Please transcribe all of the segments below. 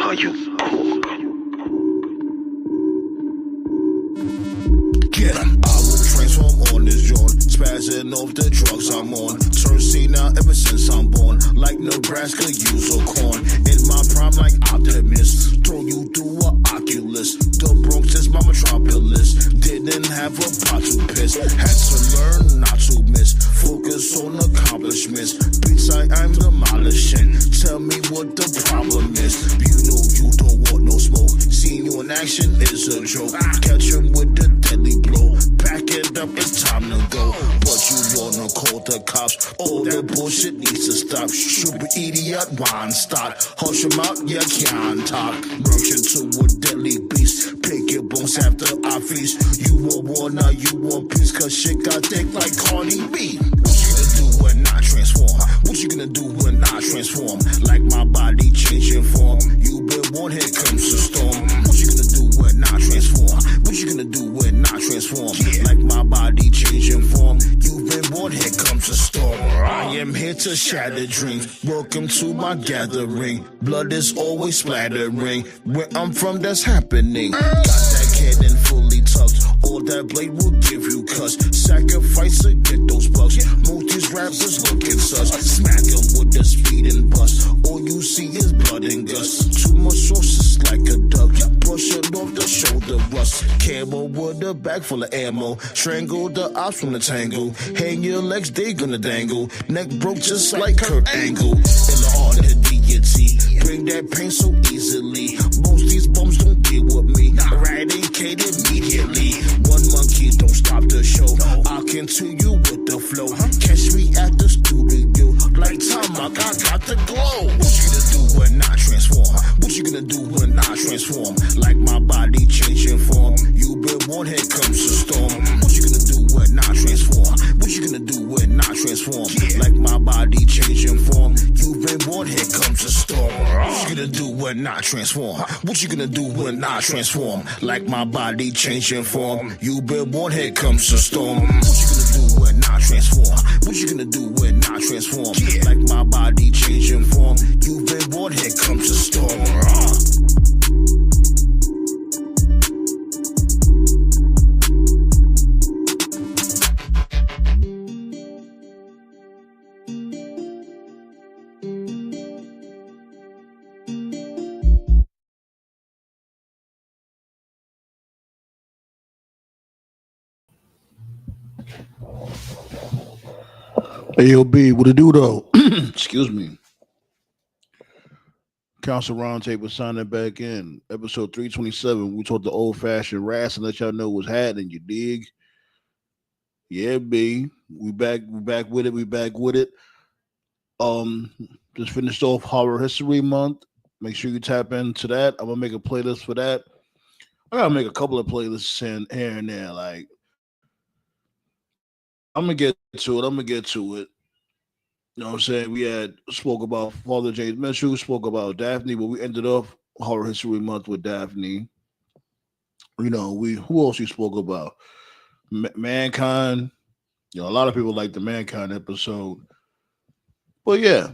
how you cook. Get 'em. I will transform on this joint, spazzing off the drugs I'm on. Turn C now ever since I'm born, like Nebraska use or corn. In my prime like Optimus, throw you through a Oculus. The Bronx is my metropolis, didn't have a pot to piss. Had to learn not to miss, focus on accomplishments. Beats I'm demolishing, tell me what the problem is. You know you don't want no smoke, seeing you in action is a joke. Catch him with the deadly blow, pack it up, it's time to go. But you wanna call the cops, all the bullshit needs to stop. Super idiot, wine stop, hush him out, you can't talk. Merge into a deadly beast, pick your bones after I feast. You want war, now you want peace, cause shit got thick like Cardi B. What you gonna do when I transform? What you gonna do when I transform? Like my body changing form, you been warned, here comes the storm. What you gonna do when I transform? What you gonna do when I transform? Like my body changing form, you've been warned, here comes the storm. I am here to shatter dreams, welcome to my gathering. Blood is always splattering, where I'm from that's happening. Got that cannon fully tucked, all that blade will give you cuts. Sacrifice to get those bucks, most these rappers looking sus. Smack them with the speed and bust, all you see is blood and guts. Too much sauce like a duck, brush it off the shoulder rust. Camo with a bag full of ammo, strangle the ops from the tangle. Hang your legs, they gonna dangle. Neck broke just like Kurt Angle. In the heart of the deity, bring that pain so easily. Most these bums don't deal with me, eradicate immediately. One monkey don't stop the show, I'll continue with the flow. Catch me at the studio, like time I got the glow. What you gonna do when I transform? What you gonna do when I transform? Like my body changing form, you been warned, here comes the storm. What you gonna do when I transform? What you gonna do when I transform? Like my body changing form, you've been warned, here comes the storm. What you gonna do when I transform? What you gonna do when I transform? Like my body changing form, you've been warned, here comes the storm. What you gonna do when I transform? What you gonna do when I transform? Like my body changing form, you've been warned, here comes the storm. Hey, yo, B, what it do, though? Excuse me. Council Roundtable signing back in. Episode 327. We talked the old-fashioned rats and let y'all know what's happening, you dig? Yeah, B. We back with it. Just finished off Horror History Month. Make sure you tap into that. I'm gonna make a playlist for that. I gotta make a couple of playlists here and there. Like, I'm gonna get to it. You know what I'm saying? We had spoke about Father James Mitchell, spoke about Daphne, but we ended off Horror History Month with Daphne. You know, who else we spoke about? Mankind. You know, a lot of people like the Mankind episode. But yeah,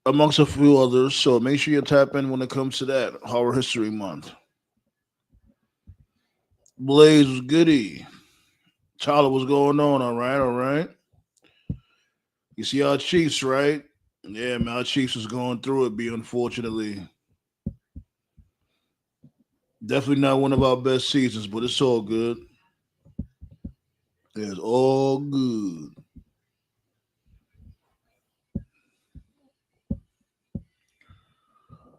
amongst a few others. So make sure you tap in when it comes to that Horror History Month. Blaze was goody. Tyler, what's going on? All right. You see our Chiefs, right? Yeah, man, our Chiefs is going through it, unfortunately. Definitely not one of our best seasons, but it's all good. It's all good.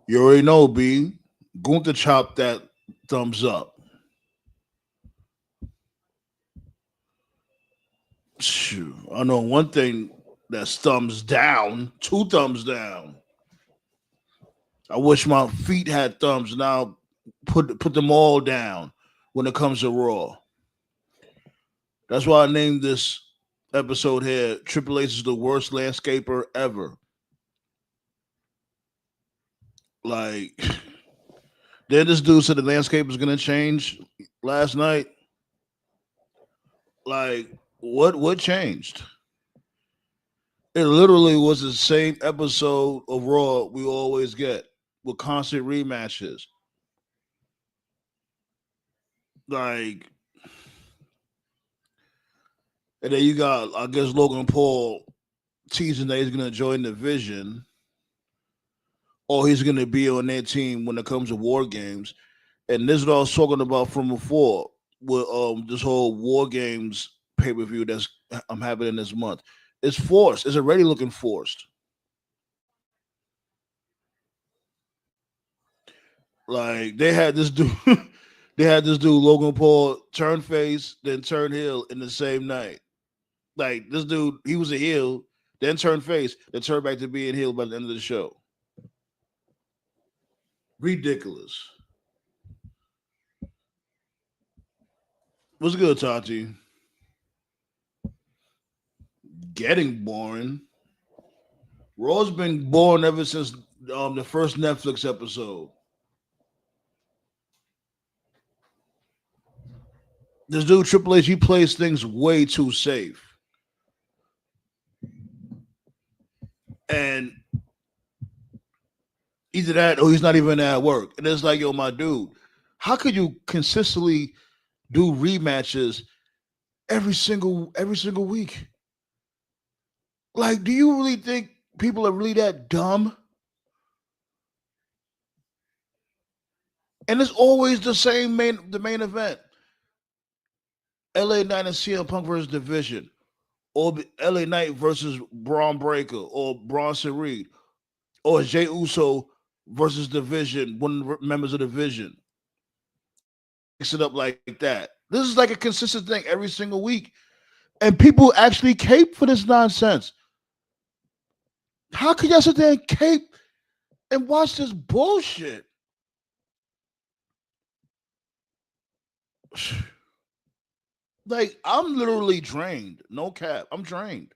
You already know, B. Gunther chopped that thumbs up. Shoot, I know one thing that's thumbs down, 2 thumbs down. I wish my feet had thumbs. Now put them all down when it comes to Raw. That's why I named this episode here, Triple H is the worst landscaper ever. Like, then this dude said the landscape is going to change last night. Like, what changed? It literally was the same episode of Raw we always get. with constant rematches. Like, and then you got, I guess, Logan Paul teasing that he's gonna join the Vision, or he's gonna be on their team when it comes to War Games. And this is what I was talking about from before with this whole War Games pay per view that's I'm having in this month. It's forced. It's already looking forced. Like they had this dude, they had this dude Logan Paul turn face, then turn heel in the same night. Like this dude, he was a heel, then turn face, then turn back to being heel by the end of the show. Ridiculous. What's good, Tati? Getting boring. Raw's been boring ever since the first Netflix episode. This dude Triple H, he plays things way too safe. And either that or he's not even at work. And it's like, yo, my dude, how could you consistently do rematches every single week? Like, do you really think people are really that dumb? And it's always the main event. LA Knight and CM Punk versus Division, or LA Knight versus Braun Breaker, or Bronson Reed, or Jey Uso versus Division, one of the members of the Division. Mix it up like that. This is like a consistent thing every single week, and people actually cape for this nonsense. How could y'all sit there and cape and watch this bullshit? Like, I'm literally drained. No cap. I'm drained.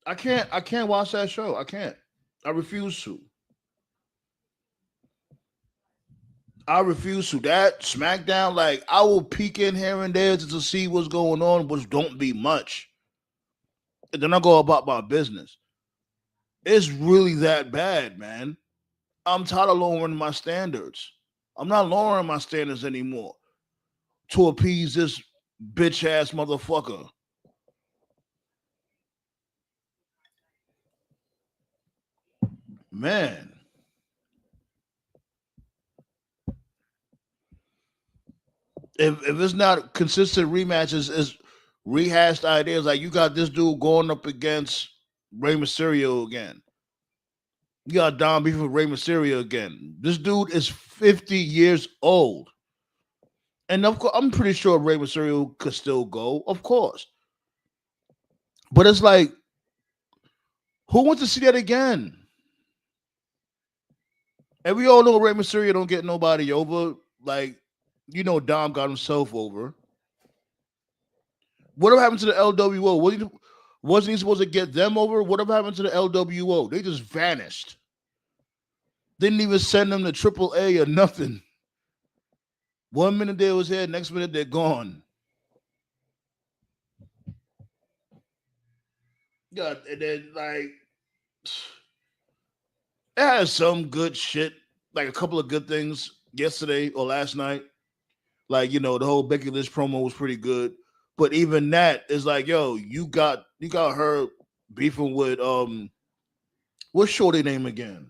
I can't watch that show. I can't. I refuse to. I refuse to. That SmackDown, like, I will peek in here and there to see what's going on, which don't be much. And then I go about my business. It's really that bad, man. I'm tired of lowering my standards. I'm not lowering my standards anymore to appease this bitch ass motherfucker. Man. If it's not consistent rematches, it's rehashed ideas. Like you got this dude going up against Rey Mysterio again. You got Don beefing with Rey Mysterio again. This dude is 50 years old. And of course, I'm pretty sure Rey Mysterio could still go, of course. But it's like, who wants to see that again? And we all know Rey Mysterio don't get nobody over. Like, you know, Dom got himself over. Whatever happened to the LWO? Wasn't he supposed to get them over? Whatever happened to the LWO? They just vanished. Didn't even send them to AAA or nothing. 1 minute they was here, next minute they're gone. Yeah, and then like it has some good shit, like a couple of good things yesterday or last night. Like, you know, the whole Becky Lynch promo was pretty good. But even that is like, yo, you got her beefing with what's Shorty name again?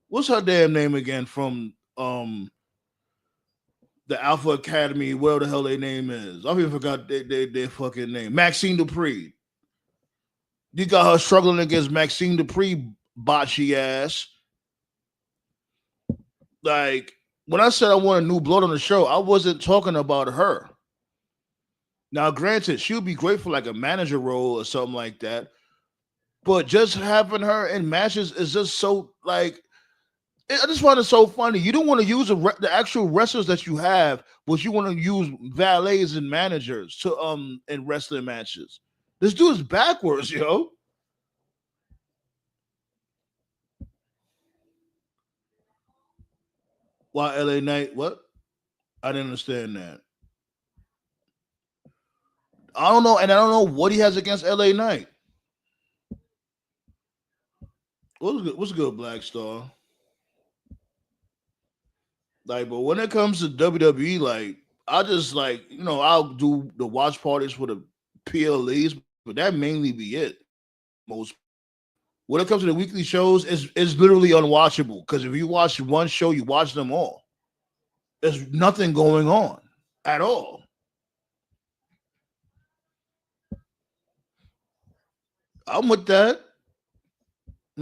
What's her damn name again from the Alpha Academy, where the hell their name is? I even forgot their fucking name. Maxine Dupree. You got her struggling against Maxine Dupree botchy ass. Like, when I said I want a new blood on the show, I wasn't talking about her. Now, granted, she'll be great for like a manager role or something like that. But just having her in matches is just so like, I just find it so funny. You don't want to use the actual wrestlers that you have, but you want to use valets and managers to in wrestling matches. This dude is backwards, yo. Why LA Knight? What? I didn't understand that. I don't know, and I don't know what he has against LA Knight. What's good, Black Star? Like, but when it comes to WWE, like, I just like, I'll do the watch parties for the PLEs, but that mainly be it for the most part. When it comes to the weekly shows, it's literally unwatchable because if you watch one show, you watch them all. There's nothing going on at all. I'm with that.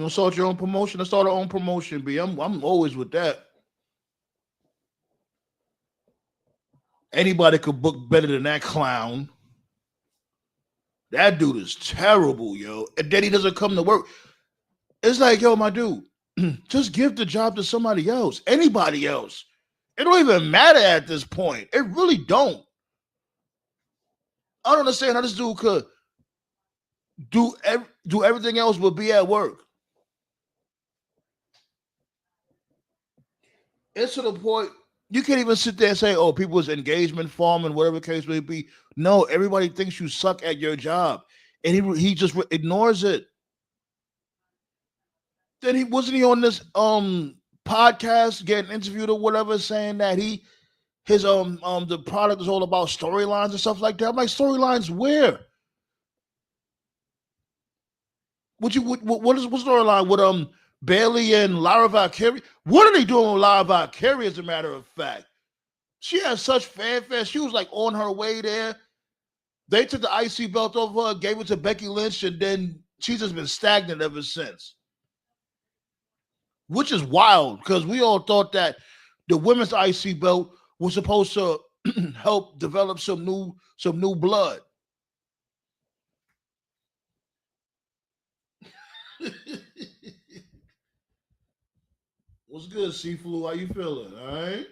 Start your own promotion. Let's start our own promotion. I'm always with that. Anybody could book better than that clown. That dude is terrible, yo. And then he doesn't come to work. It's like, yo, my dude, just give the job to somebody else, anybody else. It don't even matter at this point. It really don't. I don't understand how this dude could do everything else but be at work. It's to the point you can't even sit there and say, "Oh, people's engagement farming, whatever the case may be." No, everybody thinks you suck at your job, and he just ignores it. Then he wasn't he on this podcast getting interviewed or whatever, saying that his the product is all about storylines and stuff like that. I'm like, storylines where? What storyline with Bailey and Lara Valkyrie? What are they doing with Lara Valkyrie? As a matter of fact, she had such fanfare. She was like on her way there. They took the IC belt off her, gave it to Becky Lynch, and then she's just been stagnant ever since. Which is wild because we all thought that the women's IC belt was supposed to help develop some new blood. What's good, Seaflu? How you feeling? All right.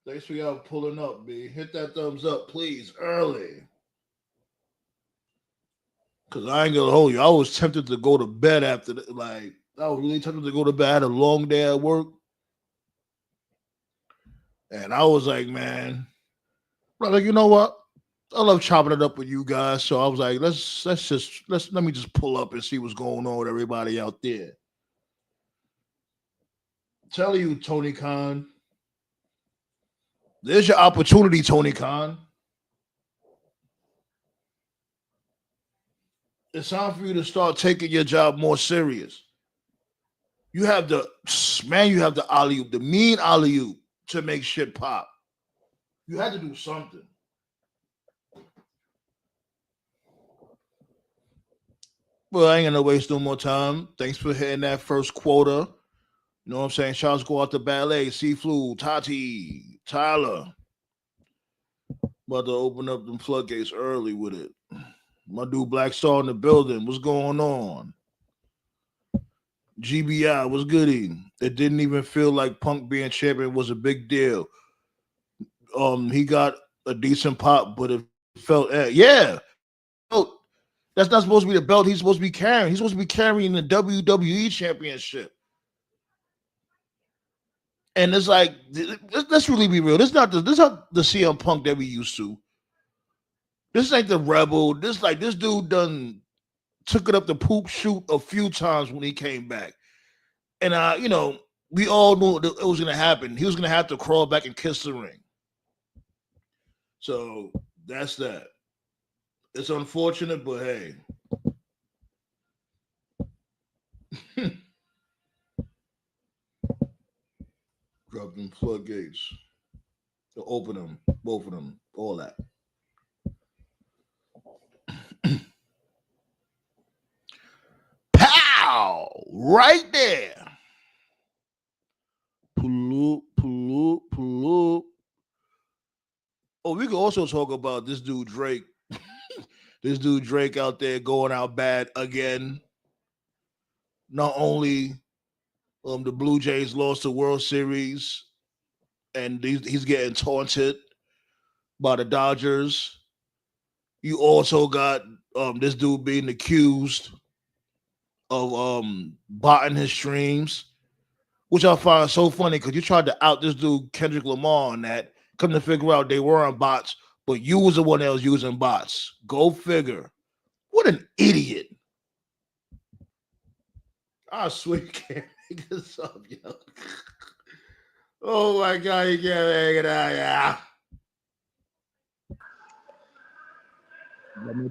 Thanks for y'all pulling up, B. Hit that thumbs up, please, early. Cause I ain't gonna hold you. I was tempted to go to bed after that. Like, I was really tempted to go to bed. I had a long day at work. And I was like, man, brother, you know what? I love chopping it up with you guys. So I was like, let me just pull up and see what's going on with everybody out there. Tell you, Tony Khan. There's your opportunity, Tony Khan. It's time for you to start taking your job more serious. You have the alley-oop, the mean alley-oop to make shit pop. You had to do something. Well, I ain't gonna waste no more time. Thanks for hitting that first quota. You know what I'm saying? Shouts go out to Ballet, Seaflu, Tati, Tyler. About to open up them floodgates early with it. My dude Black Star in the building. What's going on? GBI, what's goody? It didn't even feel like Punk being champion was a big deal. He got a decent pop, but it felt yeah. Oh, that's not supposed to be the belt he's supposed to be carrying. He's supposed to be carrying the WWE championship. And it's like, let's really be real. This is not the CM Punk that we used to. This ain't the Rebel. This dude done took it up the poop shoot a few times when he came back. And we all knew it was gonna happen. He was gonna have to crawl back and kiss the ring. So that's that. It's unfortunate, but hey. Drop them floodgates. To open them, both of them, all that. Pow! Right there. Pull up. Oh, we can also talk about this dude Drake. This dude Drake out there going out bad again. Not only the Blue Jays lost the World Series, and he's getting taunted by the Dodgers. You also got this dude being accused of botting his streams, which I find so funny because you tried to out this dude Kendrick Lamar on that. Come to figure out they weren't bots, but you was the one that was using bots. Go figure. What an idiot. I swear you can't. Pick this up, yo. Oh my god, you can't make it out, yeah.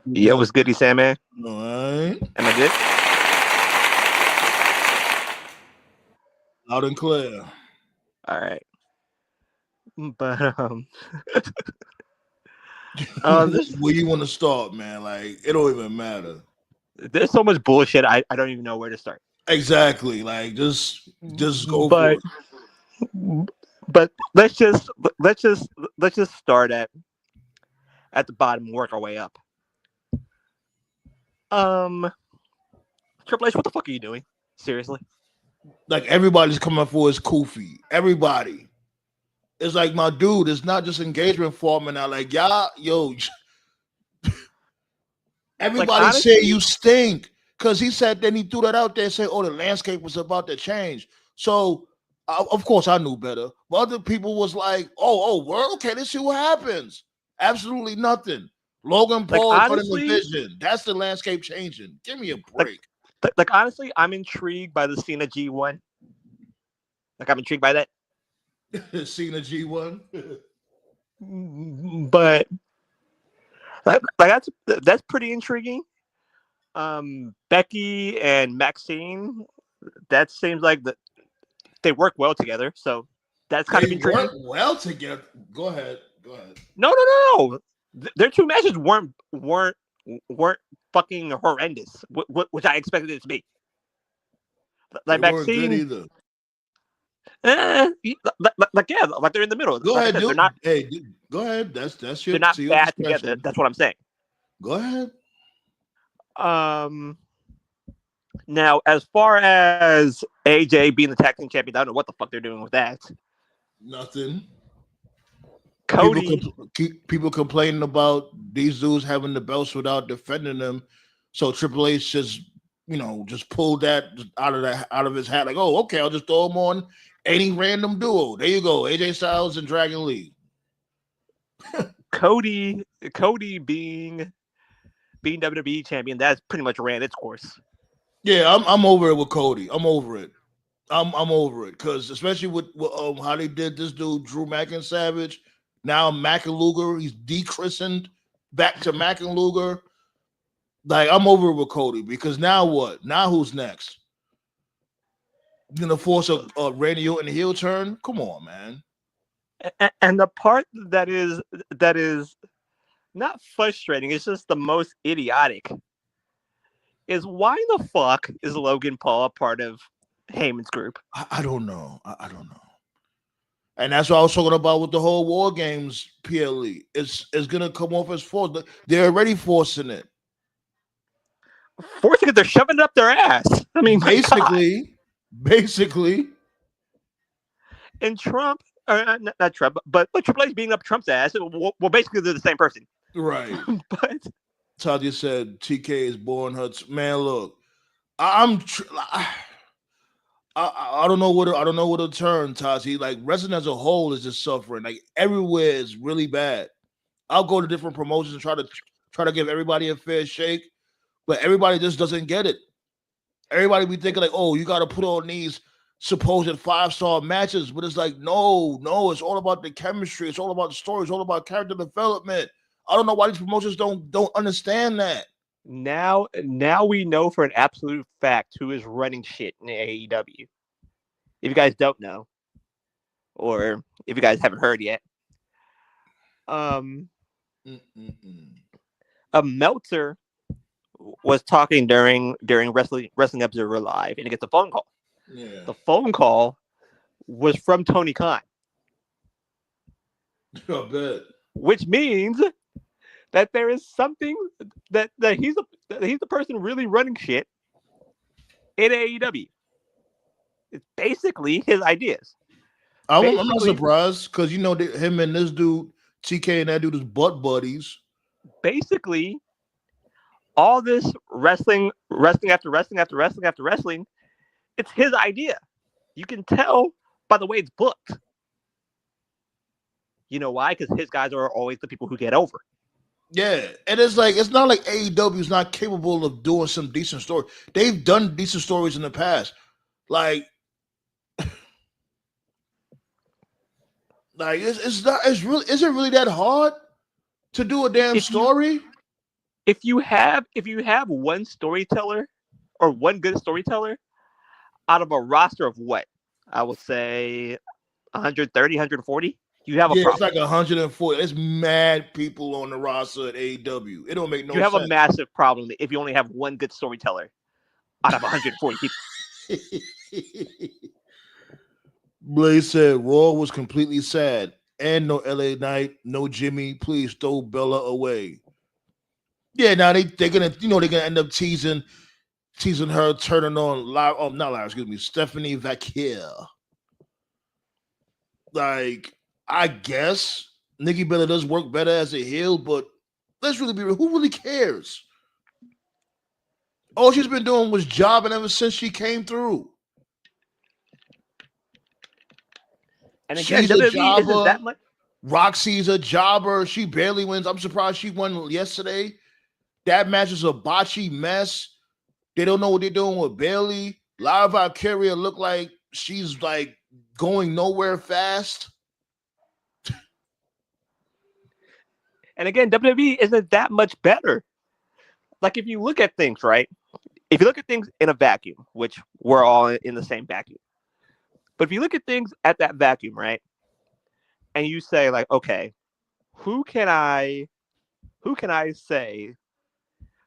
Yeah, what's goody, Sam, man? All right. Am I good? Loud and clear. All right. But Where you want to start, man? Like, it don't even matter. there's so much bullshit. I don't even know where to start. Exactly. Like, just go But for it. but let's just start at the bottom and work our way up. Triple H, what the fuck are you doing? Seriously? Like, everybody's coming for his Kofi. Everybody. It's like, my dude, it's not just engagement forming now. Like, y'all, yo, everybody Like, honestly, say you stink. Because he said, then he threw that out there and said, oh, the landscape was about to change. So, of course, I knew better. But other people was like, well, okay, let's see what happens. Absolutely nothing. Logan Paul like, running the honestly, vision. That's the landscape changing. Give me a break. Like honestly, I'm intrigued by the Cena G1. Like, I'm intrigued by that. Cena G1. But like that's pretty intriguing. Becky and Maxine, that seems like they work well together, so that's kind of intriguing. Work well together. Go ahead. No. Their two matches weren't fucking horrendous, which I expected it to be. Like, they weren't Maxine, good either. Like they're in the middle. Go like ahead, they're not. Hey, go ahead. That's your. They're not bad together. That's what I'm saying. Go ahead. Now, as far as AJ being the tag team champion, I don't know what the fuck they're doing with that. Nothing. Cody. People complaining about these dudes having the belts without defending them. So Triple H just pulled that out of his hat. Like, oh, okay, I'll just throw them on any random duo. There you go, AJ Styles and Dragon Lee. Cody being WWE champion, that's pretty much ran its course. Yeah, I'm over it with Cody. I'm over it. I'm over it because especially with how they did this dude Drew McIntyre. Now McIntyre, he's dechristened back to McIntyre. Like, I'm over it with Cody because now what? Now who's next? You gonna force a Randy Orton heel turn? Come on, man. And the part that is not frustrating, it's just the most idiotic, is why the fuck is Logan Paul a part of Heyman's group? I don't know. I don't know. And that's what I was talking about with the whole War Games PLE. It's gonna come off as forced. They're already forcing it. Forcing it, they're shoving it up their ass. I mean, basically. And Trump, or not Trump, but Triple H being up Trump's ass. Well, basically they're the same person, right? But Tadia said TK is born her. Man, look, I don't know what to turn, Tati. Like, wrestling as a whole is just suffering. Like, everywhere is really bad. I'll go to different promotions and try to give everybody a fair shake, but everybody just doesn't get it. Everybody be thinking like, oh, you got to put on these supposed 5-star matches, but it's like, no, it's all about the chemistry. It's all about the story. It's all about character development. I don't know why these promotions don't understand that. Now we know for an absolute fact who is running shit in AEW. If you guys don't know, or if you guys haven't heard yet, Meltzer was talking during Wrestling Observer Live, and he gets a phone call. Yeah. The phone call was from Tony Khan. I bet. Which means that there is something that he's the person really running shit in AEW. It's basically his ideas. I'm not surprised because him and this dude TK and that dude is butt buddies. Basically, all this wrestling after wrestling, it's his idea. You can tell by the way it's booked. You know why? Because his guys are always the people who get over. Yeah, and it's not like AEW is not capable of doing some decent story. They've done decent stories in the past. Like, Like it's not. It's really. Is it really that hard to do a damn If you story? if you have one storyteller or one good storyteller out of a roster of what I would say 130, 140, you have a Yeah, it's problem. like 140. It's mad people on the roster at AEW. It don't make You no have a sense. massive problem if you only have one good storyteller out of 140 people. Blaze said Raw was completely sad. And no LA Knight, no Jimmy. Please throw Bella away. Yeah, now they're gonna they're gonna end up teasing her turning on live. Oh, not live. Excuse me, Stephanie Vaquer. Like I guess Nikki Bella does work better as a heel, but let's really be real. Who really cares? All she's been doing was jobbing ever since she came through. And again, She's a WWE isn't jobber. that much. Roxy's a jobber. She barely wins. I'm surprised she won yesterday. That match is a botchy mess. They don't know what they're doing with Bailey. Lara Valkyria look like she's like going nowhere fast. And again, WWE isn't that much better. Like if you look at things, right? If you look at things in a vacuum, which we're all in the same vacuum, but if you look at things at that vacuum, right, and you say like, okay, who can I say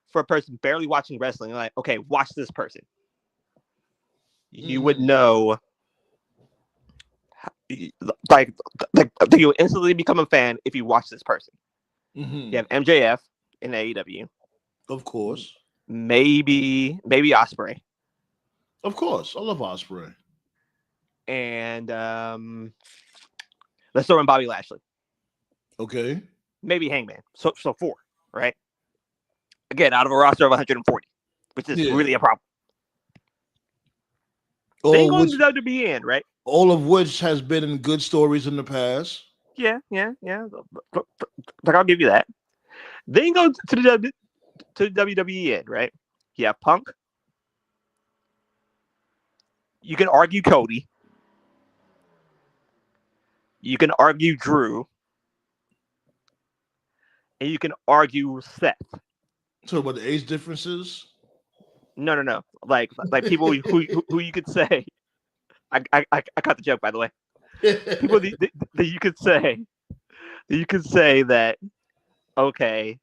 for a person barely watching wrestling, like, okay, watch this person. You would know, like you would instantly become a fan if you watch this person. You have MJF in AEW, Of course. maybe Osprey, Of course. I love Osprey. and let's throw in Bobby Lashley, Okay. maybe Hangman. So four, right? Again, out of a roster of 140, which is really a problem. They ain't going to WWE in, right? All of which has been in good stories in the past. Yeah. Like I'll give you that. They ain't go to the WWE in, right? You have Punk. You can argue Cody. You can argue Drew. And you can argue Seth. So about the age differences? No. Like people who you could say. I cut the joke, by the way. People that you could say that, okay,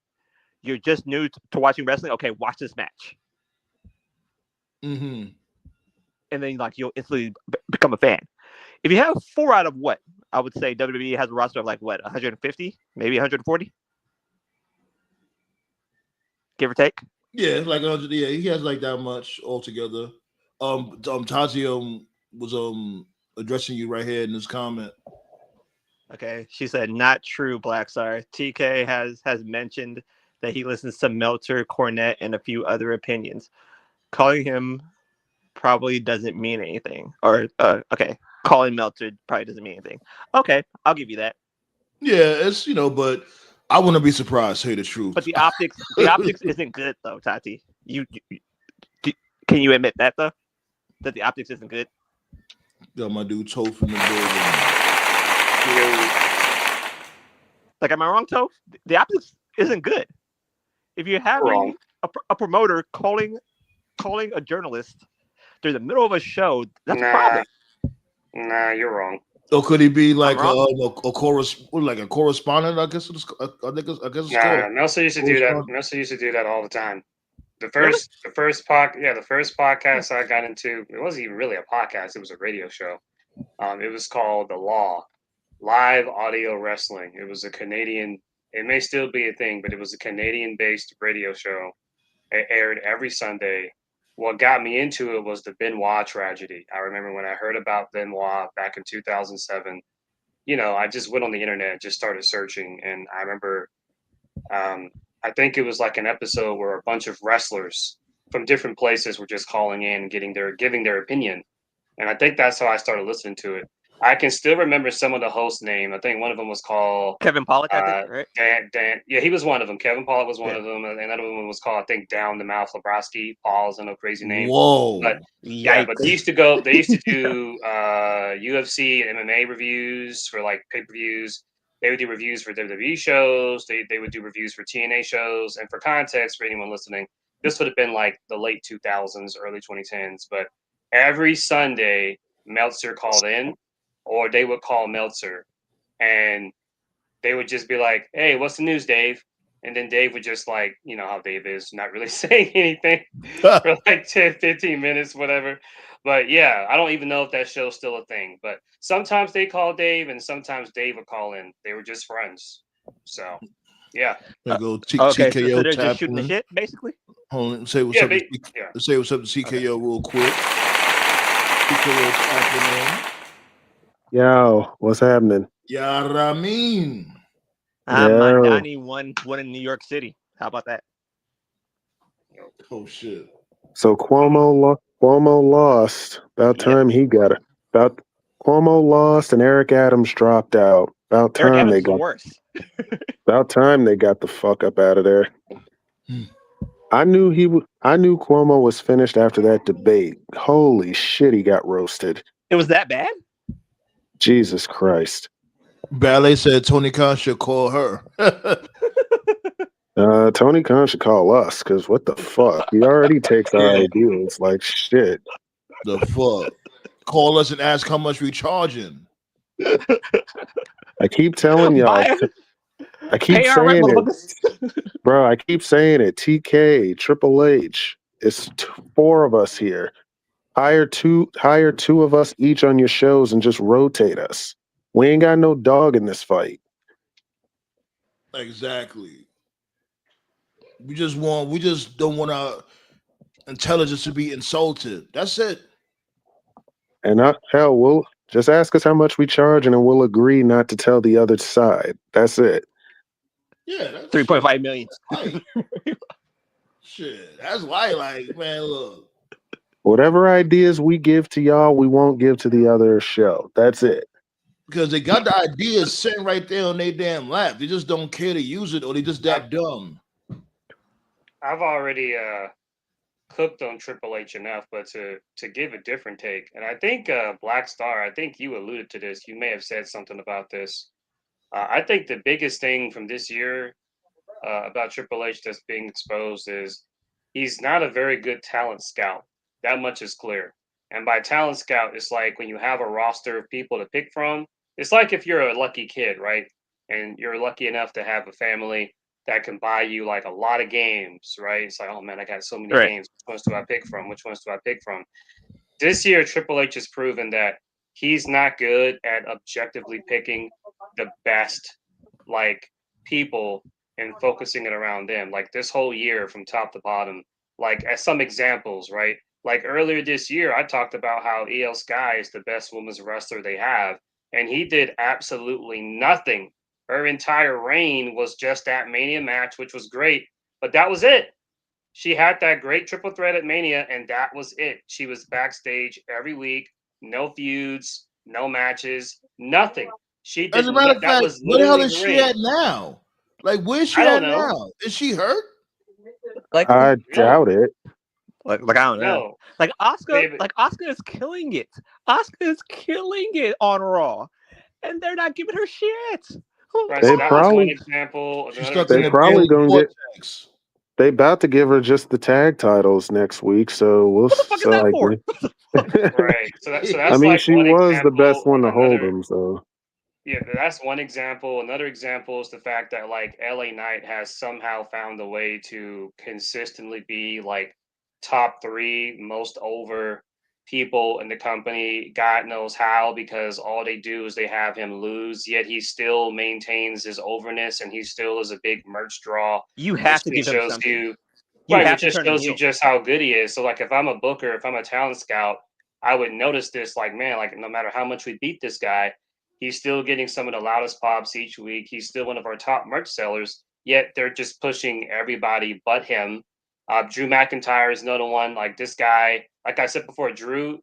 you're just new to watching wrestling. Okay, watch this match. Mm-hmm. And then like you'll instantly become a fan. If you have four out of what I would say WWE has a roster of like what 150, maybe 140, give or take. Yeah, like 100. Yeah, he has like that much altogether. Tazi was addressing you right here in this comment. Okay, she said not true. Black Star TK has mentioned that he listens to Meltzer, Cornette, and a few other opinions. Calling him probably doesn't mean anything. Or okay, calling Meltzer probably doesn't mean anything. Okay, I'll give you that. Yeah, it's but I wouldn't be surprised. Say the truth. But the optics isn't good though, Tati. Can you admit that though? That the optics isn't good. Got my dude Toe from the building. Like, am I wrong, Toe? The optics isn't good. If you're having a promoter calling a journalist during the middle of a show, that's a problem. Nah, you're wrong. Or could he be like a correspondent? I guess it's called. Meltzer used to do that. Meltzer used to do that all the time. The first podcast I got into, it wasn't even really a podcast. It was a radio show. It was called The Law, Live Audio Wrestling. It was a Canadian. It may still be a thing, but it was a Canadian-based radio show. It aired every Sunday. What got me into it was the Benoit tragedy. I remember when I heard about Benoit back in 2007. I just went on the internet and just started searching, and I remember. I think it was like an episode where a bunch of wrestlers from different places were just calling in and giving their opinion. And I think that's how I started listening to it. I can still remember some of the host name. I think one of them was called Kevin Pollak, I think, right? Dan. Yeah, he was one of them. Kevin Pollak was one Yeah. of them, and another one was called, I think, Down the Mouth Lebrowski. Paul's a crazy name. Whoa. But Yikes. but they used to go. They used to do UFC and MMA reviews for like pay-per-views. They would do reviews for WWE shows. They would do reviews for TNA shows. And for context, for anyone listening, this would have been like the late 2000s, early 2010s. But every Sunday, Meltzer called in, or they would call Meltzer, and they would just be like, "Hey, what's the news, Dave?" And then Dave would just like, you know how Dave is, not really saying anything for like 10, 15 minutes, whatever. But yeah, I don't even know if that show's still a thing. But sometimes they call Dave, and sometimes Dave would call in. They were just friends. So yeah. There go Okay, so TKO they're just tapping shooting the in. shit, basically. Hold on, say what's Yeah, up. To yeah. Say what's up to TKO real quick. TKO tapping Yo, what's happening? in. Ya Ramin. Mandani won in New York City. How about that? Oh shit. So Cuomo lost. About Yep. time he got it. About Cuomo lost and Eric Adams dropped out. About Eric time Adams they is the got. worst. About time they got the fuck up out of there. Hmm. I knew Cuomo was finished after that debate. Holy shit, he got roasted. It was that bad? Jesus Christ. Ballet said Tony Khan should call her. Tony Khan should call us because what the fuck? He already takes our ideas like shit. The fuck. Call us and ask how much we charging. I keep telling y'all. I keep Pay our rent, saying it. motherfuckers. Bro, I keep saying it. TK, Triple H. It's four of us here. Hire two of us each on your shows and just rotate us. We ain't got no dog in this fight. Exactly. We just don't want our intelligence to be insulted. That's it. And hell, we'll just ask us how much we charge and then we'll agree not to tell the other side. That's it. Yeah, that's 3.5 million. Right. Shit, that's why, like, man, look. Whatever ideas we give to y'all, we won't give to the other show. That's it. Because they got the ideas sitting right there on their damn lap. They just don't care to use it, or they just that dumb. I've already cooked on Triple H enough, but to give a different take, and I think Black Star, I think you alluded to this. You may have said something about this. I think the biggest thing from this year about Triple H that's being exposed is he's not a very good talent scout. That much is clear. And by talent scout, it's like when you have a roster of people to pick from. It's like if you're a lucky kid, right? And you're lucky enough to have a family that can buy you like a lot of games, right? It's like, oh man, I got so many games. Which ones do I pick from? Which ones do I pick from? This year, Triple H has proven that he's not good at objectively picking the best like people and focusing it around them. Like this whole year from top to bottom, like as some examples, right? Like earlier this year, I talked about how EL Sky is the best women's wrestler they have, and he did absolutely nothing. Her entire reign was just that Mania match, which was great, but that was it. She had that great triple threat at Mania, and that was it. She was backstage every week, no feuds, no matches, nothing. She As a didn't. matter of That fact, was where the hell literally is the she ring. at now? Like, where's she I at don't know. now? Is she hurt? Like I doubt it. Like I don't know. No. Like Oscar, David. like Oscar is killing it. Oscar is killing it on Raw, and they're not giving her shit. Right, They so that was one probably- example. She's Another stuck in They the example. probably daily gonna get. vortex. They about to give her just the tag titles next week, so we'll. What the fuck is that for? Right. So that's I mean, like she one was the example. best one to hold Another, them. So yeah, that's one example. Another example is the fact that like LA Knight has somehow found a way to consistently be like top 3 most over people in the company. God knows how, because all they do is they have him lose, yet he still maintains his overness and he still is a big merch draw. You have to Which give him shows something. you, You right, have which to just turn him shows you heel. just how good he is. So like if I'm a booker, if I'm a talent scout, I would notice this, like, man, like no matter how much we beat this guy, he's still getting some of the loudest pops each week. He's still one of our top merch sellers, yet they're just pushing everybody but him. Drew McIntyre is another one. Like this guy, like I said before, Drew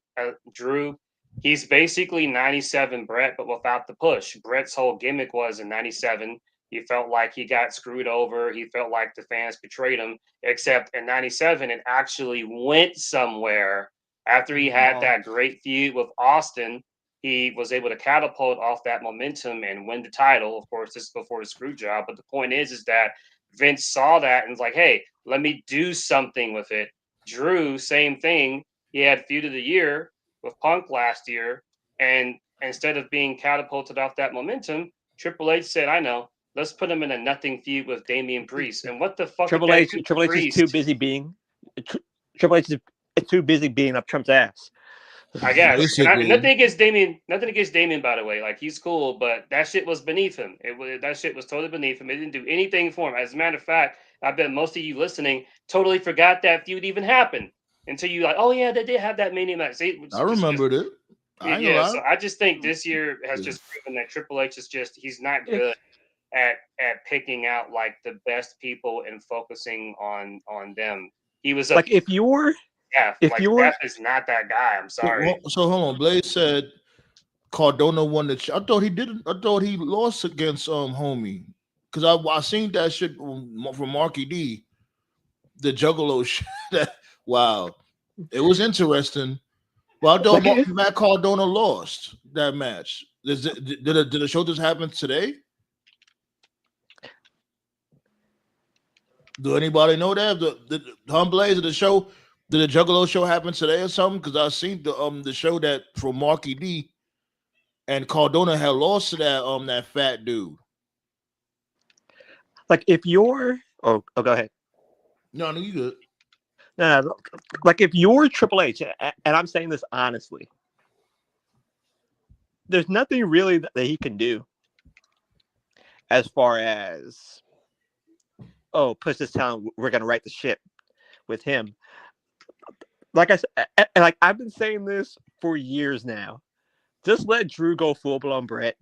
He's basically 97 Brett, but without the push. Brett's whole gimmick was in 97, he felt like he got screwed over. He felt like the fans betrayed him. Except in 97, it actually went somewhere after he had that great feud with Austin. He was able to catapult off that momentum and win the title. Of course, this is before the screw job. But the point is that Vince saw that and was like, hey, let me do something with it. Drew, same thing. He had feud of the year with Punk last year, and instead of being catapulted off that momentum, Triple H said, "I know, let's put him in a nothing feud with Damian Priest." And what the fuck? Triple H is too busy being Triple H is too busy being up Trump's ass. I guess. Nothing against Damian. Nothing against Damian, by the way. Like, he's cool, but that shit was beneath him. That shit was totally beneath him. It didn't do anything for him. As a matter of fact, I bet most of you listening totally forgot that feud even happened until you like, oh yeah, they did have that Mania match. See, I remembered it. Yeah, so I just think this year has just proven that Triple H is he's not good at picking out like the best people and focusing on them. He was like if you're Steph is not that guy. I'm sorry. So hold on. Blaze said Cardona won the. I thought he didn't. I thought he lost against Homie because I seen that shit from Marky D, the Juggalo shit. Wow, it was interesting. Well, I thought Matt Cardona lost that match. Did the show just happen today? Do anybody know that the Blaze of the show? Did the Juggalo show happen today or something? Because I seen the show that from Marky D, and Cardona had lost to that fat dude. Like if you're go ahead. No, you good. No, like if you're Triple H, and I'm saying this honestly, there's nothing really that he can do as far as push this town. We're gonna right the ship with him. Like I said, and like I've been saying this for years now. Just let Drew go full blown Brett.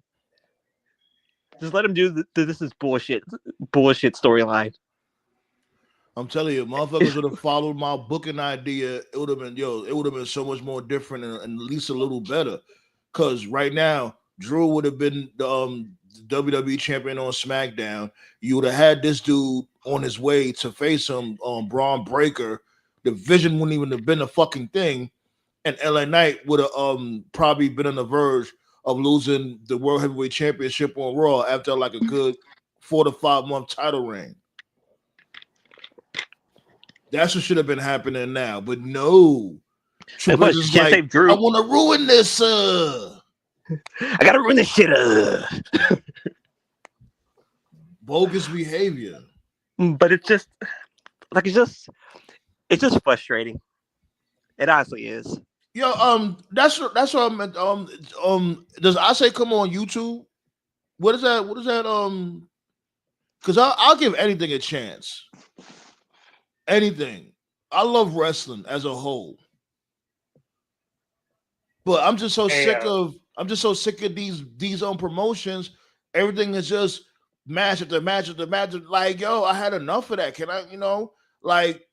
Just let him do this is bullshit storyline. I'm telling you, motherfuckers would have followed my booking idea. It would have been so much more different and at least a little better. Because right now, Drew would have been the WWE champion on SmackDown. You would have had this dude on his way to face him on Braun Breaker. The vision wouldn't even have been a fucking thing. And LA Knight would have probably been on the verge of losing the World Heavyweight Championship on Raw after like a good 4 to 5 month title reign. That's what should have been happening now. But no. Triple H is like, Drew. I want to ruin this. I got to ruin this shit. Bogus behavior. But it's just frustrating. It honestly is. Yo, that's what I meant. Does I say come on YouTube? What is that? Because I'll give anything a chance. Anything. I love wrestling as a whole. But I'm just so sick of these promotions. Everything is just match after match after match. Like, yo, I had enough of that. Can I, like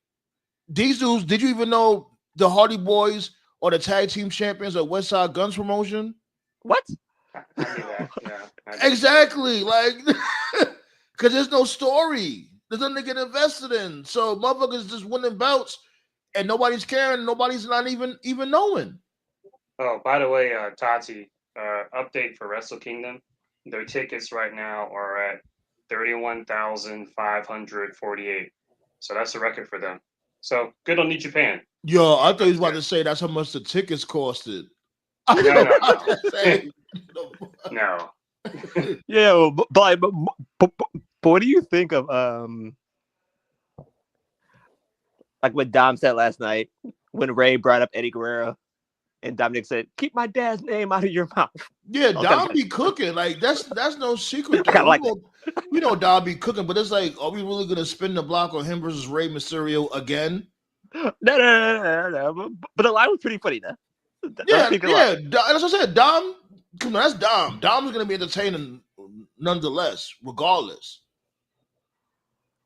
these dudes, did you even know the Hardy Boys are the tag team champions of West Side Guns promotion? What? I knew that. Yeah. Exactly. Like, because there's no story. There's nothing to get invested in. So motherfuckers just winning belts and nobody's caring. Nobody's not even knowing. Oh, by the way, Tati, update for Wrestle Kingdom. Their tickets right now are at 31,548. So that's a record for them. So good on New Japan. Yo, I thought he was about to say that's how much the tickets costed. No. Yeah, but what do you think of like what Dom said last night when Ray brought up Eddie Guerrero and Dominic said, "Keep my dad's name out of your mouth." Yeah, Dom be cooking. Like that's no secret. We know Dom be cooking, but it's like, are we really gonna spin the block on him versus Rey Mysterio again? No. But the line was pretty funny, though. Yeah. That's what I said. Dom, come on, that's Dom. Dom's gonna be entertaining nonetheless, regardless.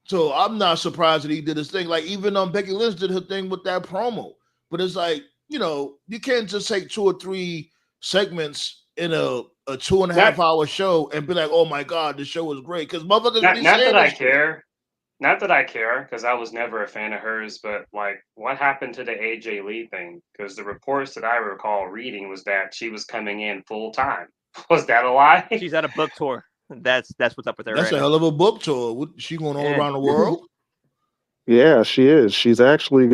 So I'm not surprised that he did his thing. Like even Becky Lynch did her thing with that promo. But it's like, you can't just take 2 or 3 segments in a 2.5 hour show and be like, "Oh my god, the show was great," because motherfuckers not, really not saying that I this shit. care. Not that I care, because I was never a fan of hers, but like, what happened to the AJ Lee thing? Because the reports that I recall reading was that she was coming in full time. Was that a lie? She's at a book tour. That's what's up with her That's right a now. hell of a book tour. She going all Yeah. around the world? Yeah, she is. She actually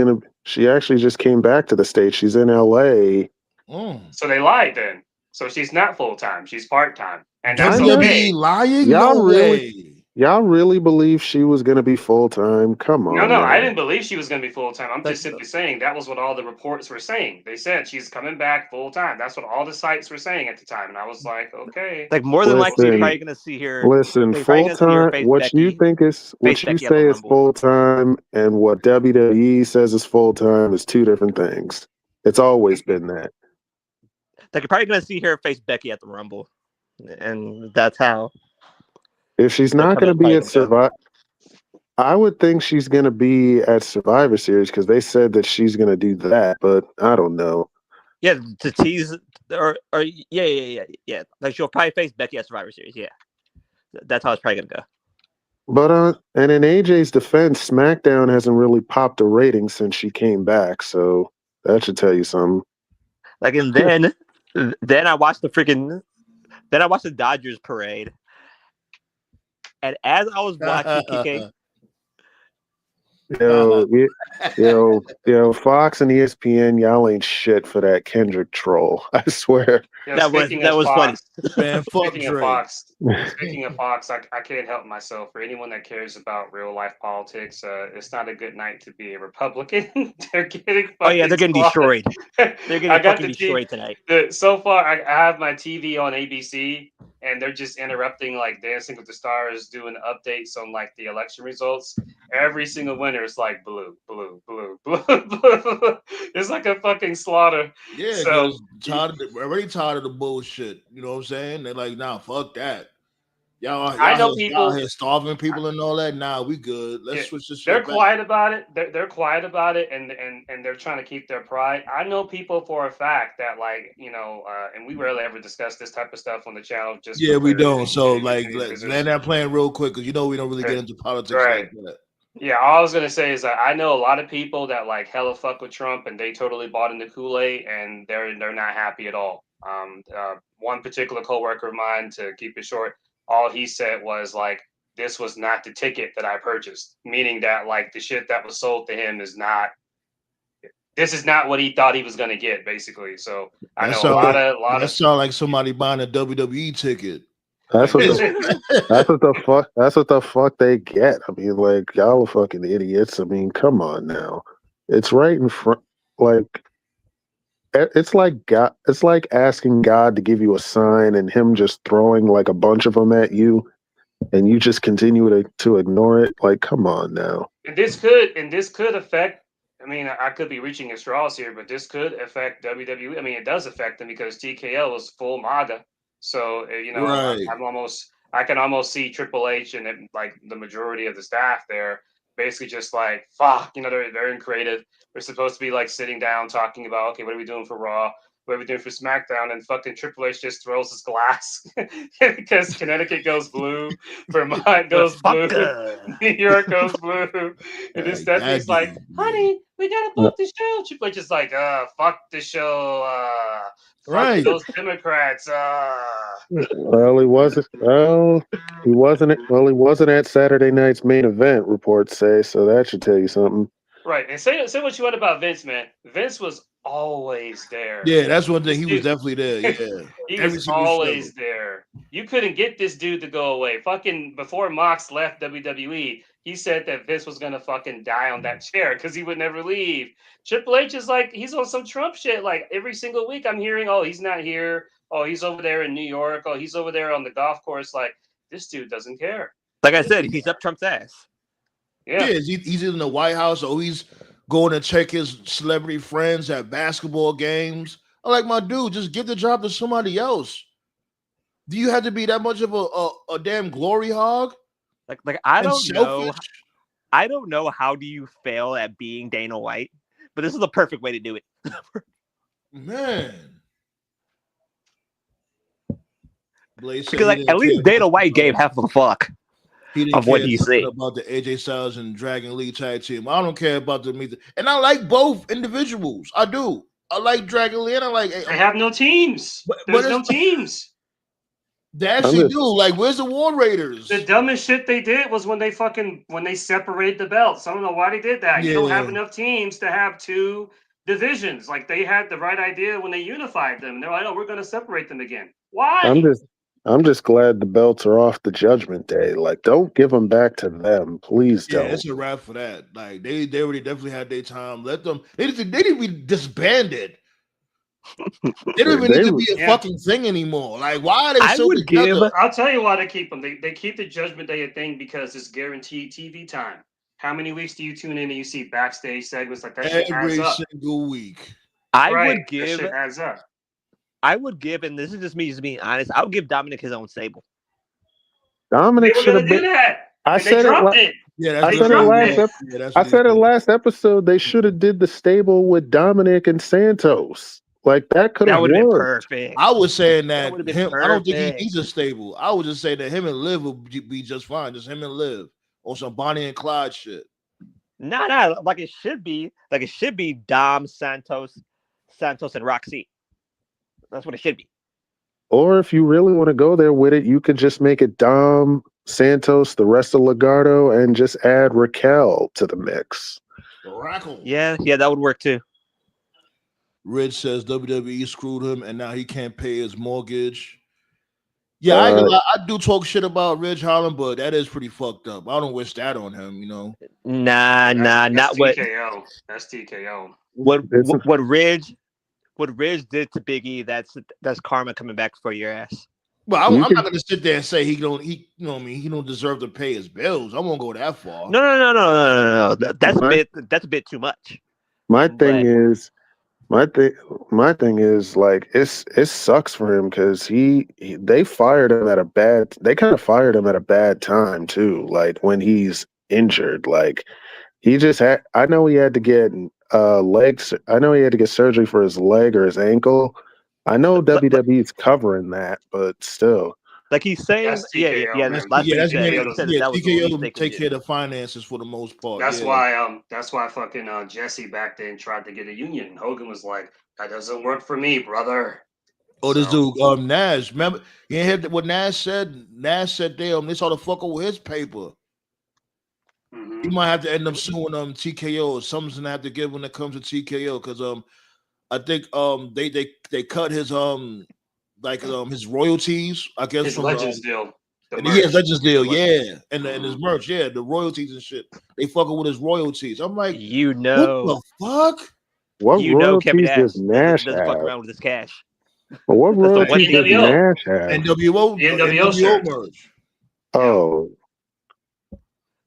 just came back to the States. She's in LA. So they lied then. So she's not full time. She's part time, and that's Kinda. okay. WWE lying? Y'all No really way. y'all really believe she was gonna be full time? Come No, on no, now. I didn't believe she was going to be full time. I'm Like- just simply saying that was what all the reports were saying. They said she's coming back full time. That's what all the sites were saying at the time, and I was like, okay. Like more than likely, you're Listen, probably gonna see her. Listen, You're probably full gonna see her time. face What Becky. you think is Face what you Becky at the say is Rumble. full time, and what WWE says is full time is two different things. It's always been that. Like you're probably gonna see her face Becky at the Rumble, and that's how. If she's the not going to comeback's be probably at gonna go. Survivor, I would think she's going to be at Survivor Series because they said that she's going to do that. But I don't know. Yeah, to tease or yeah. Like she'll probably face Becky at Survivor Series. Yeah, that's how it's probably gonna go. But and in AJ's defense, SmackDown hasn't really popped a rating since she came back, so that should tell you something. Like and then I watched the Dodgers parade, and as I was watching kicking, Yo, Fox and ESPN, y'all ain't shit for that Kendrick troll. I swear. Yeah, that was funny. Man, fuck Speaking of Drake. Fox, I can't help myself. For anyone that cares about real life politics, it's not a good night to be a Republican. They're getting Oh yeah, they're getting slaughtered. destroyed. They're I getting got fucking the destroyed tonight. so far. I have my TV on ABC, and they're just interrupting like Dancing with the Stars, doing updates on like the election results. Every single winner is like blue, blue, blue, blue, blue. It's like a fucking slaughter. Yeah, So because already tired of the bullshit. You know what I'm saying? They're like, nah, fuck that. I know y'all people. here starving people and all that. Nah, we good. Let's Yeah, switch this they're shit back. quiet about it. They're quiet about it, and they're trying to keep their pride. I know people for a fact that like and we rarely ever discuss this type of stuff on the channel. Just Yeah, for we clarity don't. So and like, visitors. land that plan real quick because we don't really get into politics Right. like that. Yeah, all I was gonna say is that I know a lot of people that like hella fuck with Trump and they totally bought into Kool-Aid and they're not happy at all. One particular coworker of mine, to keep it short, all he said was like, "This was not the ticket that I purchased," meaning that like the shit that was sold to him is not. This is not what he thought he was gonna get, basically. So I know a lot That of. sound like somebody buying a WWE ticket. That's what the fuck they get. I mean, like y'all are fucking idiots. I mean, come on now. It's right in front. Like it's like God. It's like asking God to give you a sign and Him just throwing like a bunch of them at you, and you just continue to ignore it. Like, come on now. And this could affect. I mean, I could be reaching at straws here, but this could affect WWE. I mean, it does affect them because TKO is full MAGA. So Right. I can almost see Triple H and like the majority of the staff there basically just like fuck. They're in creative. They're supposed to be like sitting down talking about, okay, what are we doing for Raw? What are we doing for SmackDown? And fucking Triple H just throws his glass because Connecticut goes blue, Vermont goes blue, New York goes blue, and then Stephanie's like, "Honey, we gotta book the show." Triple H is like, fuck the show, fuck Right. those Democrats." Well, he wasn't. Well, he wasn't. Well, he wasn't at Saturday night's main event. Reports say so. That should tell you something. Right, and say what you want about Vince, man. Vince was always there. Yeah, that's one thing. This He was dude- definitely there. Yeah. He Every was single always show. there. You couldn't get this dude to go away. Fucking before Mox left WWE, he said that Vince was gonna fucking die on that chair because he would never leave. Triple H is like, he's on some Trump shit. Like every single week, I'm hearing, oh, he's not here. Oh, he's over there in New York. Oh, he's over there on the golf course. Like this dude doesn't care. Like I said, he's up Trump's ass. Yeah. He's in the White House or he's going to check his celebrity friends at basketball games. I'm like, my dude, just give the job to somebody else. Do you have to be that much of a damn glory hog? Like I don't know. I don't know how do you fail at being Dana White, but this is the perfect way to do it. Man. Blade said Because he like didn't at least care Dana White gave half a fuck He didn't of what care he nothing said. about the AJ Styles and Dragon Lee tag team. I don't care about them either. And I like both individuals. I do. I like Dragon Lee and I like. They have no teams. But There's it's, no teams. they actually just- do. Like, where's the War Raiders? The dumbest shit they did was when they separated the belts. I don't know why they did that. You don't have Yeah. enough teams to have two divisions. Like they had the right idea when they unified them. They're like, oh, we're going to separate them again. Why? I'm just glad the belts are off the Judgment Day. Like, don't give them back to them, please. Yeah, Don't. it's a wrap for that. Like they already definitely had their time. Let them. They didn't be disbanded. They don't even need to be a fucking thing anymore. Like, why are they still together? I'll tell you why they keep them. They keep the Judgment Day a thing because it's guaranteed TV time. How many weeks do you tune in and you see backstage segments like that? Every single week. I would give. That shit adds up. I would give, and this is just me just being honest. I would give Dominic his own stable. Dominic should have been. I said it. Yeah, I said it last episode. They should have did the stable with Dominic and Santos. Like that could have been worked. perfect. I was saying that him. Perfect. I don't think he needs a stable. I would just say that him and Liv would be just fine. Just him and Liv on some Bonnie and Clyde shit. Nah, like it should be. Like it should be Dom, Santos, and Roxy. That's what it should be. Or if you really want to go there with it, you could just make it Dom, Santos, the rest of Legado, and just add Raquel to the mix. Yeah, that would work too. Rich says WWE screwed him, and now he can't pay his mortgage. Yeah, I do talk shit about Ridge Holland, but that is pretty fucked up. I don't wish that on him, you know. Nah, not what. TKO. That's TKO. What Ridge did to Big E, that's karma coming back for your ass. Well, I'm not gonna sit there and say he don't deserve to pay his bills. I won't go that far. No. That's a bit too much. My thing is like it sucks for him because they fired him they kind of fired him at a bad time too. Like when he's injured, like he just had. I know he had to get legs. I know he had to get surgery for his leg or his ankle. I know WWE's covering that, but still. Like he's saying, TKO take care of the finances for the most part. That's why fucking Jesse back then tried to get a union. Hogan was like, "That doesn't work for me, brother." Oh, this dude, Nash. Remember, you heard what Nash said? Nash said, "Damn, they saw the fuck over his paper." Mm-hmm. He might have to end up suing TKO or something's gonna have to give when it comes to TKO because I think they cut his his royalties, I guess, his from Legends deal. His Legends deal, yeah, and his merch, yeah, the royalties and shit. They fucking with his royalties. I'm like, what the fuck? What royalties does Nash doesn't fuck around with his cash. But what royalties does Nash have? NWO merch. Oh,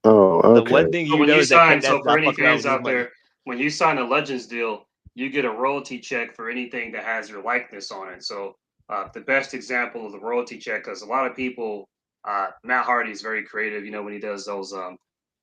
okay. The one thing so when you sign, so for any fans out there, when you sign a Legends deal, you get a royalty check for anything that has your likeness on it. So the best example of the royalty check, because a lot of people, Matt Hardy is very creative, when he does those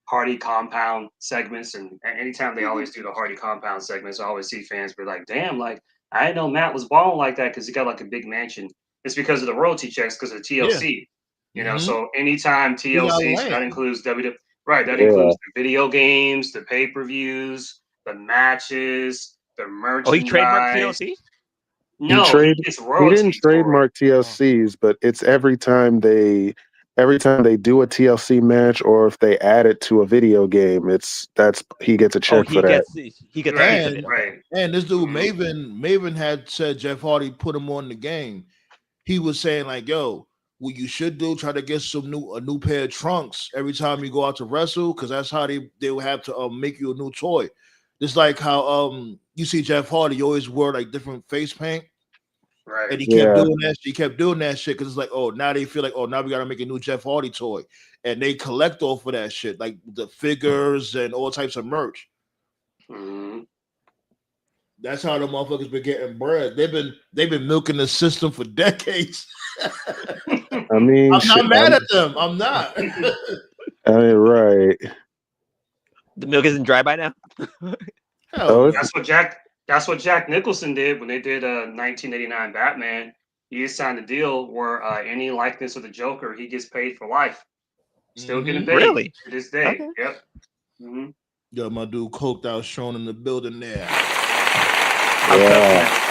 Hardy compound segments, and anytime they always do the Hardy compound segments, I always see fans be like, damn, like, I didn't know Matt was balling like that because he got like a big mansion. It's because of the royalty checks, because of TLC. Yeah. So anytime TLC, so that includes WWE, right? That includes the video games, the pay-per-views, the matches, the merchandise. Oh, he trademarked TLC? No, he didn't trademark TLCs, but it's every time they do a TLC match or if they add it to a video game, he gets a check for that. He gets a piece of it. Right. And this dude Maven had said Jeff Hardy put him on the game. He was saying like, yo, what you should do, try to get a new pair of trunks every time you go out to wrestle, because that's how they will have to make you a new toy. Just like how you see Jeff Hardy, you always wear like different face paint. Right. And he kept doing that. He kept doing that shit because it's like, oh, now they feel like, oh, now we gotta make a new Jeff Hardy toy, and they collect off of that shit, like the figures and all types of merch. Mm-hmm. That's how the motherfuckers been getting bread. They've been milking the system for decades. I mean, I'm not mad at them. I'm not. I mean, right. The milk isn't dry by now. That's what Jack Nicholson did when they did 1989 Batman. he just signed a deal where any likeness of the Joker, he gets paid for life. Still getting paid Really? to this day. Okay. Yep. Mm-hmm. Yo, my dude coked out Sean in the building there. Yeah.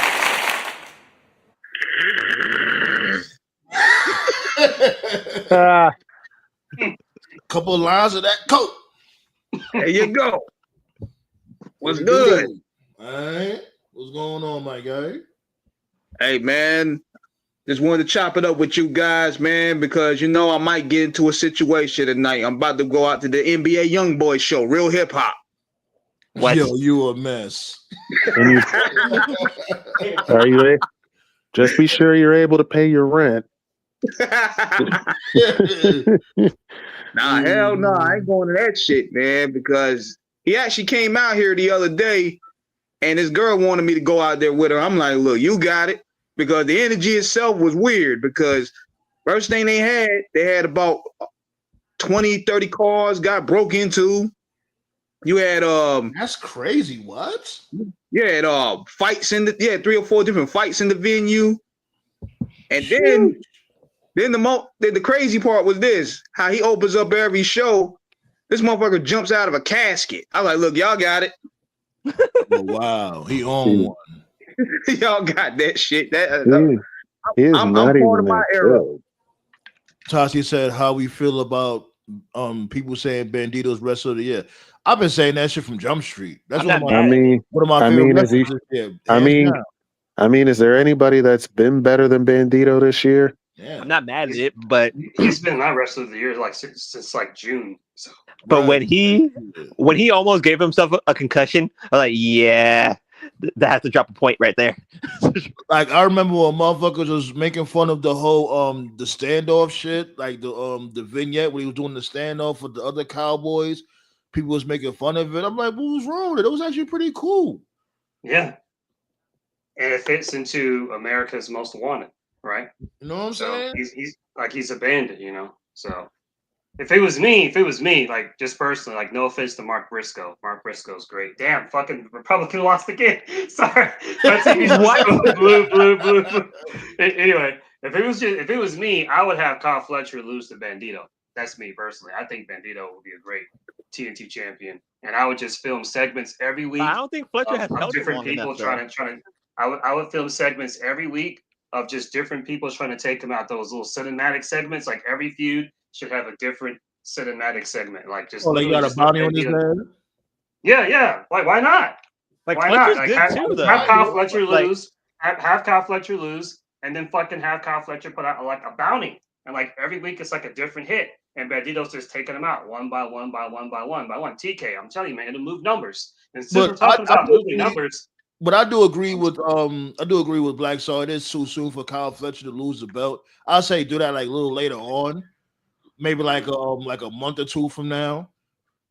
Ah, Couple of lines of that coke. There you go. What's What it good? do? All right. What's going on, my guy? Hey, man. Just wanted to chop it up with you guys, man, because you know I might get into a situation tonight. I'm about to go out to the NBA YoungBoy show, Real Hip Hop. What? Yo, you a mess. and you are you? Just be sure you're able to pay your rent. Nah, hell no, I ain't going to that shit, man, because he actually came out here the other day and this girl wanted me to go out there with her. I'm like, look, you got it. Because the energy itself was weird because first thing they had about 20, 30 cars got broke into. You had That's crazy. What? you had fights in the 3 or 4 different fights in the venue. And then the crazy part was this, how he opens up every show. This motherfucker jumps out of a casket. I was like, look, y'all got it. Oh, wow. He on one. Y'all got that shit. I'm part of my era. Tasi said how we feel about people saying Bandito's wrestler of the year. I've been saying that shit from Jump Street. That's one of my favorite wrestlers this year. I mean, is there anybody that's been better than Bandito this year? Yeah. I'm not mad at it, but he's been my wrestler of the year like since like June. So. But when he almost gave himself a concussion, I was like, yeah, that has to drop a point right there. Like I remember when motherfuckers was making fun of the whole the standoff shit, like the vignette when he was doing the standoff with the other cowboys. People was making fun of it. I'm like, what was wrong with it? It was actually pretty cool. Yeah. And it fits into America's Most Wanted, right? You know what I'm saying? He's a bandit, you know. So if it was me, like just personally, like no offense to Mark Briscoe. Mark Briscoe's great. Damn, fucking Republican lost again. Sorry. That's blue. Anyway, if it was me, I would have Kyle Fletcher lose to Bandito. That's me personally. I think Bandito would be a great TNT champion, and I would just film segments every week. I don't think Fletcher has held different long people enough, trying to. I would film segments every week of just different people trying to take him out. Those little cinematic segments, like every feud should have a different cinematic segment. Like just they got a bounty on his head. Yeah. Like why not? Like why Fletcher's not? good Like, too, though. have Kyle Fletcher lose. Have Kyle Fletcher lose, and then fucking have Kyle Fletcher put out like a bounty. And like every week it's like a different hit. And Bandito's just taking them out one by one. TK, I'm telling you, man, it'll move numbers. And since we're talking about moving numbers. But I do agree with Black Saw. It is too soon for Kyle Fletcher to lose the belt. I'll say do that like a little later on. Maybe like a month or two from now.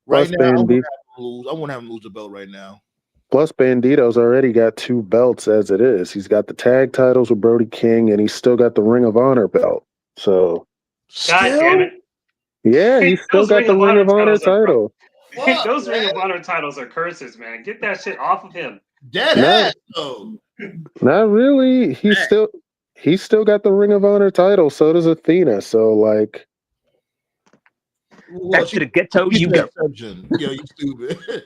Right now, I won't have him lose the belt right now. Plus, Bandito's already got 2 belts as it is. He's got the tag titles with Brody King, and he's still got the Ring of Honor belt. So, God damn it! Yeah, he's still got the Ring of Honor title. Those Ring of Honor titles are curses, man. Get that shit off of him. Dead ass, though. Not really. He's still got the Ring of Honor title. So does Athena. So like, back to the ghetto you go. Yo, you stupid.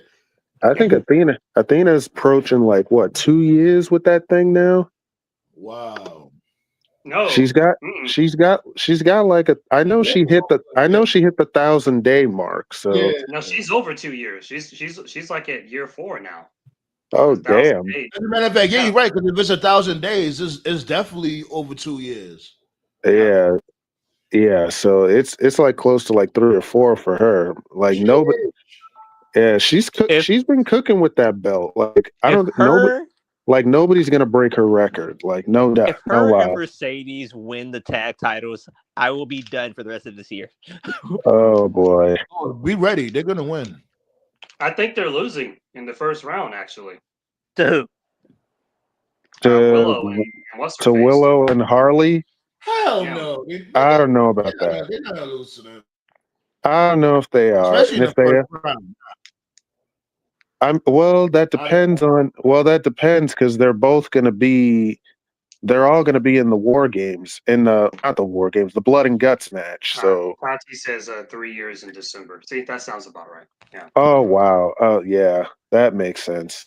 I think Athena's approaching like what 2 years with that thing now. Wow. No, she's got like I know she hit the 1,000-day mark. So no, she's over 2 years. She's like at year 4 now. Oh damn! As a matter of fact, yeah, you're right. Because if it's 1,000 days, it's definitely over 2 years. Yeah. So it's like close to like 3 or 4 for her. Like nobody. Yeah, she's been cooking with that belt. Like nobody's gonna break her record. Like no doubt. If her and Mercedes win the tag titles, I will be done for the rest of this year. Oh boy, we ready? They're gonna win. I think they're losing in the first round, actually. To who? Willow and what's her face? Willow and Harley. Hell no! I don't know about that. They're not gonna lose to them. I don't know if they are. Especially if they are. That depends because they're both going to be they're all going to be in the War Games, not the War Games, the Blood and Guts match. So Conti says 3 years in December. See, that sounds about right. Yeah. oh wow, oh yeah, that makes sense.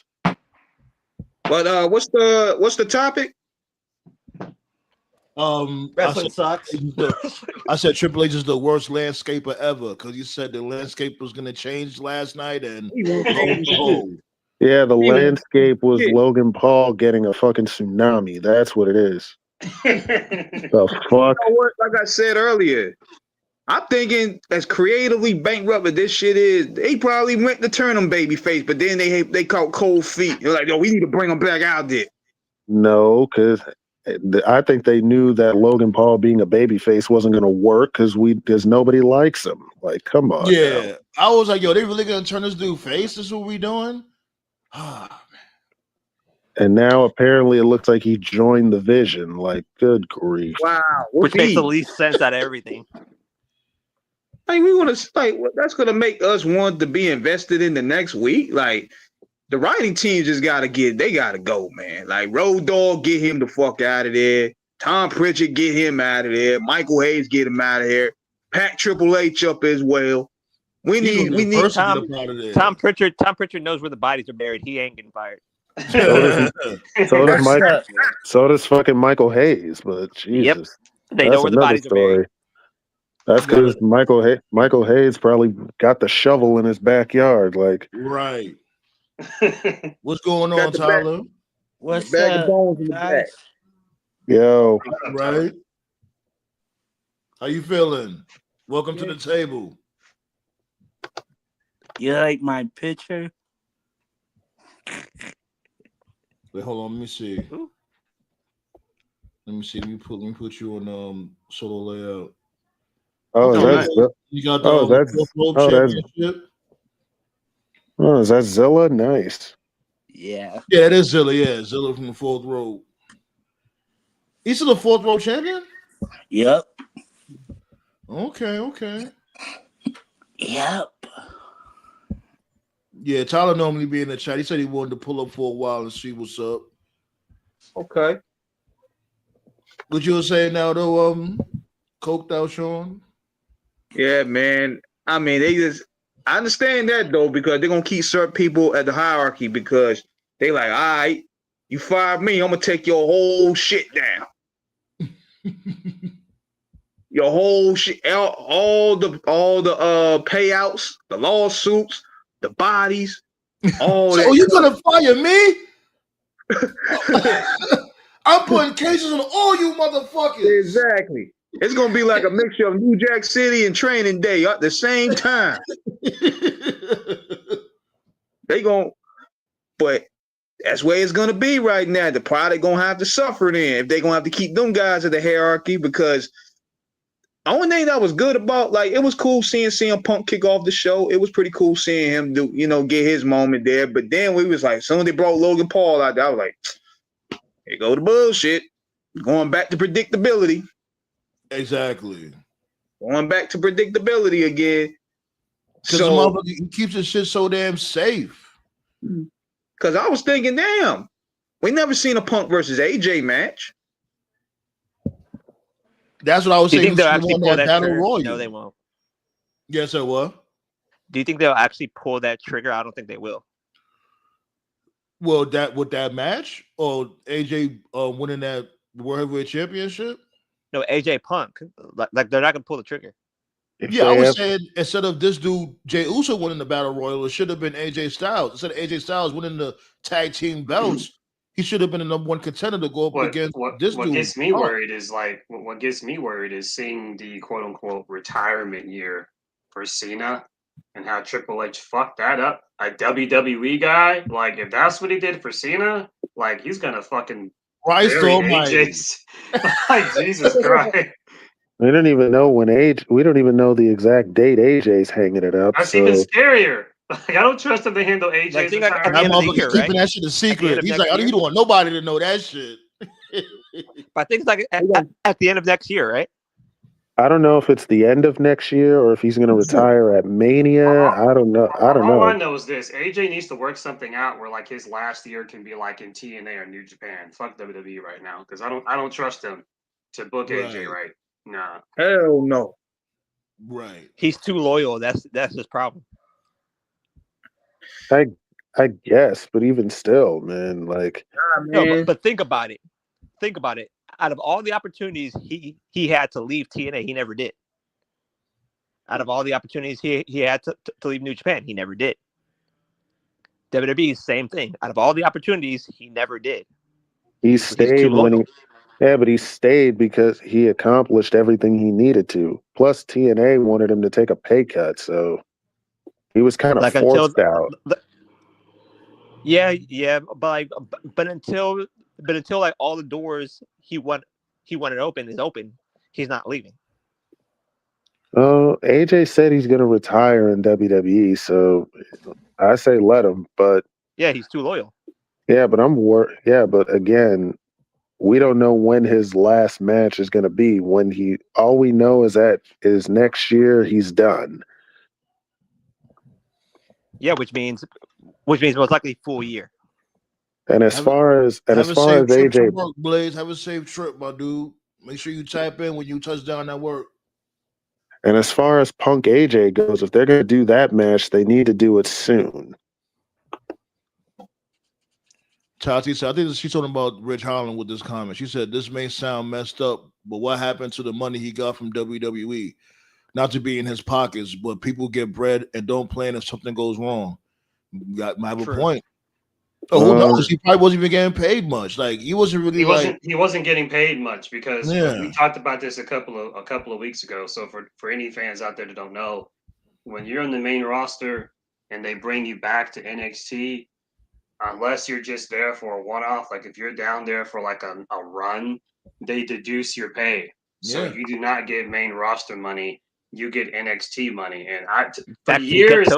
But what's the topic? Wrestling sucks. I said Triple H is the worst landscaper ever because you said the landscape was going to change last night, and yeah, the landscape was Logan Paul getting a fucking tsunami. That's what it is. The fuck? You know what? Like I said earlier, I'm thinking as creatively bankrupt as this shit is, they probably went to turn him babyface, but then they caught cold feet. They're like, yo, we need to bring him back out there. No, because I think they knew that Logan Paul being a babyface wasn't going to work because nobody likes him. Like, come on. Yeah, now. I was like, yo, they really going to turn this dude face? This is what we doing? And now apparently it looks like he joined the Vision. Like, good grief. Wow. Which makes the least sense out of everything. Like, we want to, like, that's going to make us want to be invested in the next week. Like, the writing team just got to go, man. Like, Road Dogg, get him the fuck out of there. Tom Pritchard, get him out of there. Michael Hayes, get him out of here. Pack Triple H up as well. We need Tom Pritchard. Tom Pritchard knows where the bodies are buried. He ain't getting fired. So does fucking Michael Hayes, but Jesus. Yep. They know where the bodies are buried. That's because Michael Hayes probably got the shovel in his backyard. Like, right. What's going on, Tyler? What's bag up, of bones in the back. Yo. Right. How you feeling? Welcome to the table. You like my picture? Wait, hold on. Let me see. Let me put you on solo layout. You got the fourth rope championship. Oh, is that Zilla? Nice. Yeah. Yeah, it is Zilla. Yeah, Zilla from the fourth row. He's still the fourth row champion? Yep. Okay. Yep. Yeah, Tyler normally be in the chat. He said he wanted to pull up for a while and see what's up. Okay. What you were saying now, though, coked out, Sean? Yeah, man. I mean, I understand that, though, because they're going to keep certain people at the hierarchy because they like, all right, you fired me, I'm going to take your whole shit down. Your whole shit, all the payouts, the lawsuits, the bodies, all so that. you gonna fire me? I'm putting cases on all you motherfuckers. Exactly. It's gonna be like a mixture of New Jack City and Training Day at the same time. But that's where it's gonna be right now. The product gonna have to suffer then if they're gonna have to keep them guys at the hierarchy because the only thing that was good about, like, it was cool seeing CM Punk kick off the show. It was pretty cool seeing him do, get his moment there. But then we was like, as soon as they brought Logan Paul out there, I was like, here go the bullshit. Going back to predictability. Exactly. Going back to predictability again. Because he keeps his shit so damn safe. Because I was thinking, damn, we never seen a Punk versus AJ match. That's what I was saying. Do you think they'll actually pull that battle trigger? royal. No, they won't. Yes, sir. What? Do you think they'll actually pull that trigger? I don't think they will. Well, that match or AJ winning that World Heavyweight Championship? No, AJ Punk. Like they're not gonna pull the trigger. Yeah, I was saying instead of this dude Jey Uso winning the battle royal, it should have been AJ Styles. Instead of AJ Styles winning the tag team belts, he should have been the number one contender to go up against this dude. What gets me worried is seeing the quote unquote retirement year for Cena and how Triple H fucked that up. A WWE guy, like if that's what he did for Cena, like he's gonna fucking Christ almighty. Like Jesus Christ. We don't even know we don't even know the exact date AJ's hanging it up. That's even scarier. Like, I don't trust them to handle AJ's That motherfucker keeping that shit a secret. He's like, you don't want nobody to know that shit. But I think it's like at the end of next year, right? I don't know if it's the end of next year or if he's going to retire at Mania. I don't know. I don't All I know. know is this: AJ needs to work something out where like his last year can be like in TNA or New Japan. Fuck WWE right now because I don't trust him to book AJ right. Nah. Hell no. Right. He's too loyal. That's his problem. I guess, but even still, man, like No, Man. but think about it. Think about it. Out of all the opportunities he had to leave TNA, he never did. Out of all the opportunities he had to leave New Japan, he never did. WWE, same thing. Out of all the opportunities, he never did. he He's too stayed when loyal. but he stayed because he accomplished everything he needed to. Plus, TNA wanted him to take a pay cut, so he was kind of Like until forced out. yeah, but until like all the doors he wanted open is open, he's not leaving. AJ said he's going to retire in WWE, so I say let him. But Yeah, he's too loyal. yeah, but but again, we don't know when his last match is going to be. All we know is next year he's done. Yeah, which means most likely full year. And as far as trip to AJ, work, Blaze. Have a safe trip, my dude. Make sure you tap in when you touch down at work. and as far as Punk AJ goes, if they're going to do that match, they need to do it soon. Tati said, I think she's talking about Rich Holland with this comment. She said, this may sound messed up, but what happened to the money he got from WWE? Not to be in his pockets, but people get bread and don't plan if something goes wrong. Might have a point. Oh, who knows? He probably wasn't even getting paid much. Like he wasn't really he wasn't getting paid much because we talked about this a couple of weeks ago. So for any fans out there that don't know, when you're on the main roster and they bring you back to NXT, unless you're just there for a one-off, like if you're down there for like a run, they deduce your pay. So you do not get main roster money, you get NXT money. And for years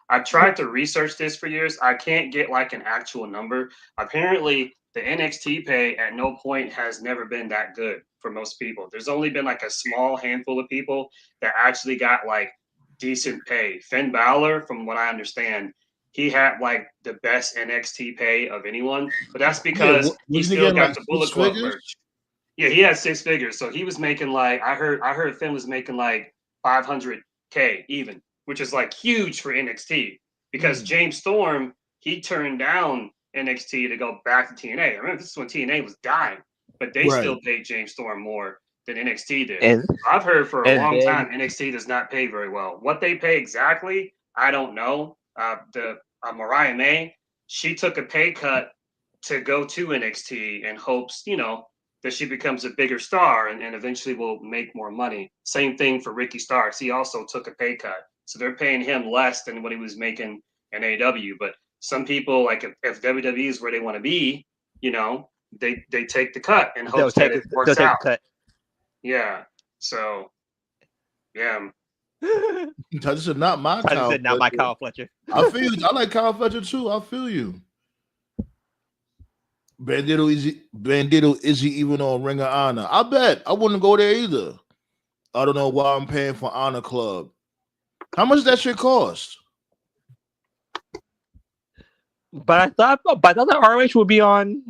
I've tried to research this for years. I can't get like an actual number. Apparently the NXT pay at no point has never been that good for most people. There's only been like a small handful of people that actually got like decent pay. Finn Balor, from what I understand, he had like the best NXT pay of anyone, but that's because he still got the Bullet Club merch. Yeah, he had 6 figures, so he was making like I heard Finn was making like $500K even, which is like huge for NXT because James Storm, he turned down NXT to go back to TNA. I remember this is when TNA was dying, but they still paid James Storm more than NXT did. And I've heard for a long time NXT does not pay very well. What they pay exactly, I don't know. Mariah May, she took a pay cut to go to NXT in hopes, that she becomes a bigger star and eventually will make more money. Same thing for Ricky Starks. He also took a pay cut. So they're paying him less than what he was making in AEW. But some people, like if WWE is where they want to be, they take the cut and hope that it works out. Yeah. So, yeah. This is not my Kyle. Said not my Kyle Fletcher. I feel you. I like Kyle Fletcher too. I feel you. Bandito Izzy even on Ring of Honor. I bet I wouldn't go there either. I don't know why I'm paying for Honor Club. How much does that shit cost? But I thought that ROH would be on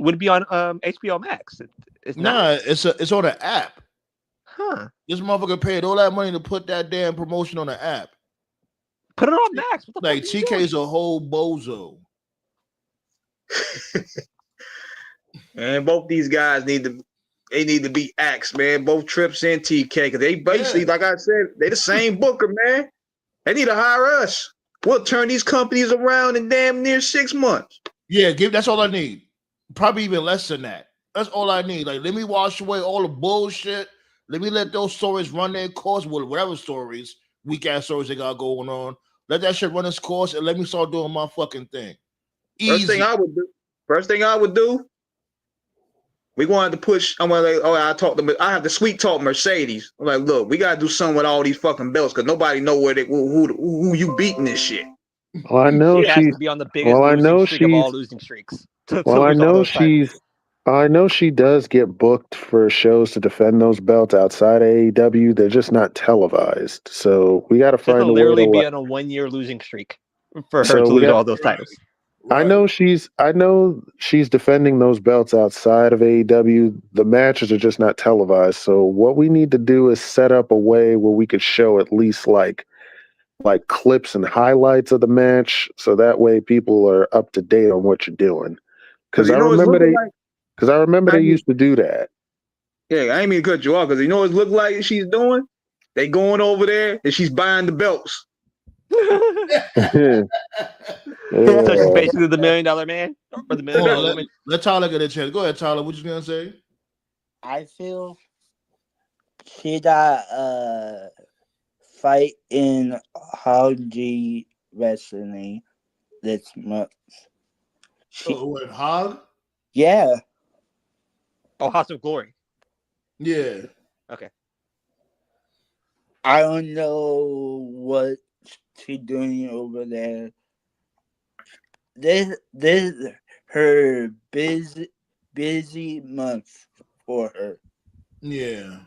HBO Max. It's not. It's on an app. Huh. This motherfucker paid all that money to put that damn promotion on the app. Put it on Max. What the like TK's a whole bozo. Man, both these guys need to be axed, man. Both Trips and TK, because they basically, like I said, they the same booker, man. They need to hire us. We'll turn these companies around in damn near 6 months. Yeah, that's all I need. Probably even less than that. That's all I need. Like, let me wash away all the bullshit. Let me let those stories run their course with whatever stories, weak ass stories they got going on. Let that shit run its course and let me start doing my fucking thing. Easy. First thing I would do, we wanted to push. I'm like, I have to sweet talk Mercedes. I'm like, look, we gotta do something with all these fucking belts because nobody know who you beating this shit. Well, I know she has to be on the biggest losing streak of all losing streaks. Well, I know she's I know she does get booked for shows to defend those belts outside of AEW. They're just not televised. So we got to She'll find a way literally to. be on a 1-year losing streak for her So to we lose got. all those titles. I know she's defending those belts outside of AEW. The matches are just not televised. So what we need to do is set up a way where we could show at least like clips and highlights of the match, so that way people are up to date on what you're doing. Because Because I you know it's remember looking like. they I mean, used to do that. yeah, I ain't mean to cut you off. Because you know what it look like she's doing. They going over there and she's buying the belts. Yeah. So she's basically the $1 Million Man or the $1 Million Hold on, Woman. let Tyler get a chance. Go ahead, Tyler. What you gonna say? I feel she got fight in Hog Wrestling this month. What, Hog? Yeah. Oh, House of Glory. Yeah. Okay. I don't know what she's doing over there. This her busy month for her. Yeah.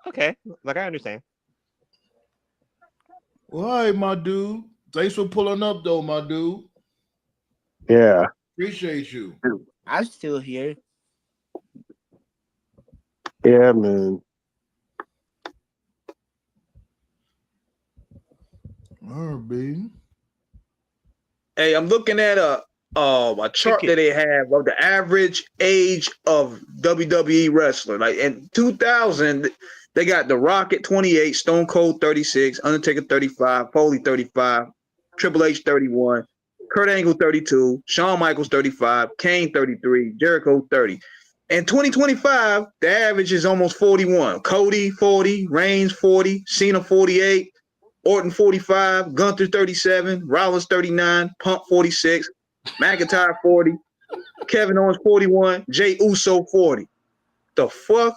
Okay. Like I understand. Well, all right, my dude. Thanks for pulling up, though, my dude. Yeah. Appreciate you. I'm still here. Yeah, man. All right, baby. Hey, I'm looking at a chart that they have of the average age of WWE wrestler. Like in 2000, they got The Rock at 28, Stone Cold 36, Undertaker 35, Foley 35, Triple H 31, Kurt Angle 32, Shawn Michaels 35, Kane 33, Jericho 30. In 2025, the average is almost 41. Cody 40, Reigns 40, Cena 48, Orton 45, Gunther 37, Rollins 39, Punk 46, McIntyre 40, Kevin Owens 41, Jay Uso 40. The fuck?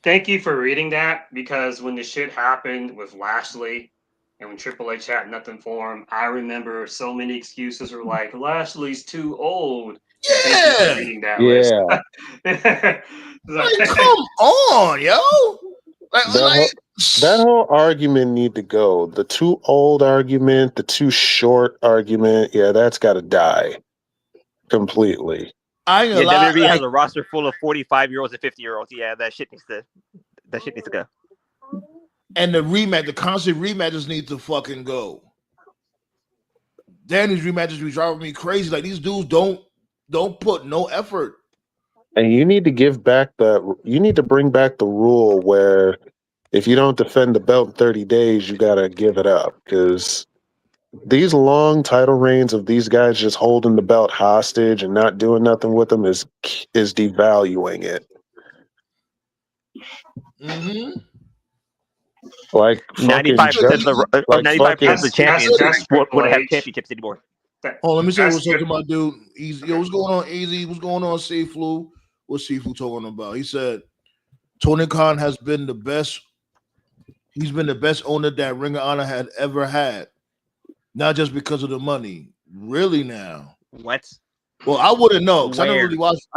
Thank you for reading that, because when the shit happened with Lashley and when Triple H had nothing for him, I remember so many excuses were like, Lashley's too old. And thank you for reading that list. Yeah. Like, come on, yo. That whole argument need to go. The too old argument, the too short argument, yeah, that's got to die completely. I ain't Yeah, gonna lie. WWE has a roster full of 45-year-olds and 50-year-olds. Yeah, that shit needs to go. And the constant rematches need to fucking go. Danny's rematches be driving me crazy. Like, these dudes don't put no effort. And you need to bring back the rule where if you don't defend the belt in 30 days, you got to give it up, because these long title reigns of these guys just holding the belt hostage and not doing nothing with them is devaluing it. Mm-hmm. Like 95% of the champions wouldn't have championships anymore. Oh, let me say what's up to my dude. Yo, what's going on, Easy? What's going on, Seaflu? What's Seaflu talking about? He said Tony Khan has been the best. He's been the best owner that Ring of Honor had ever had. Not just because of the money. Really now. What? Well, I wouldn't know, because I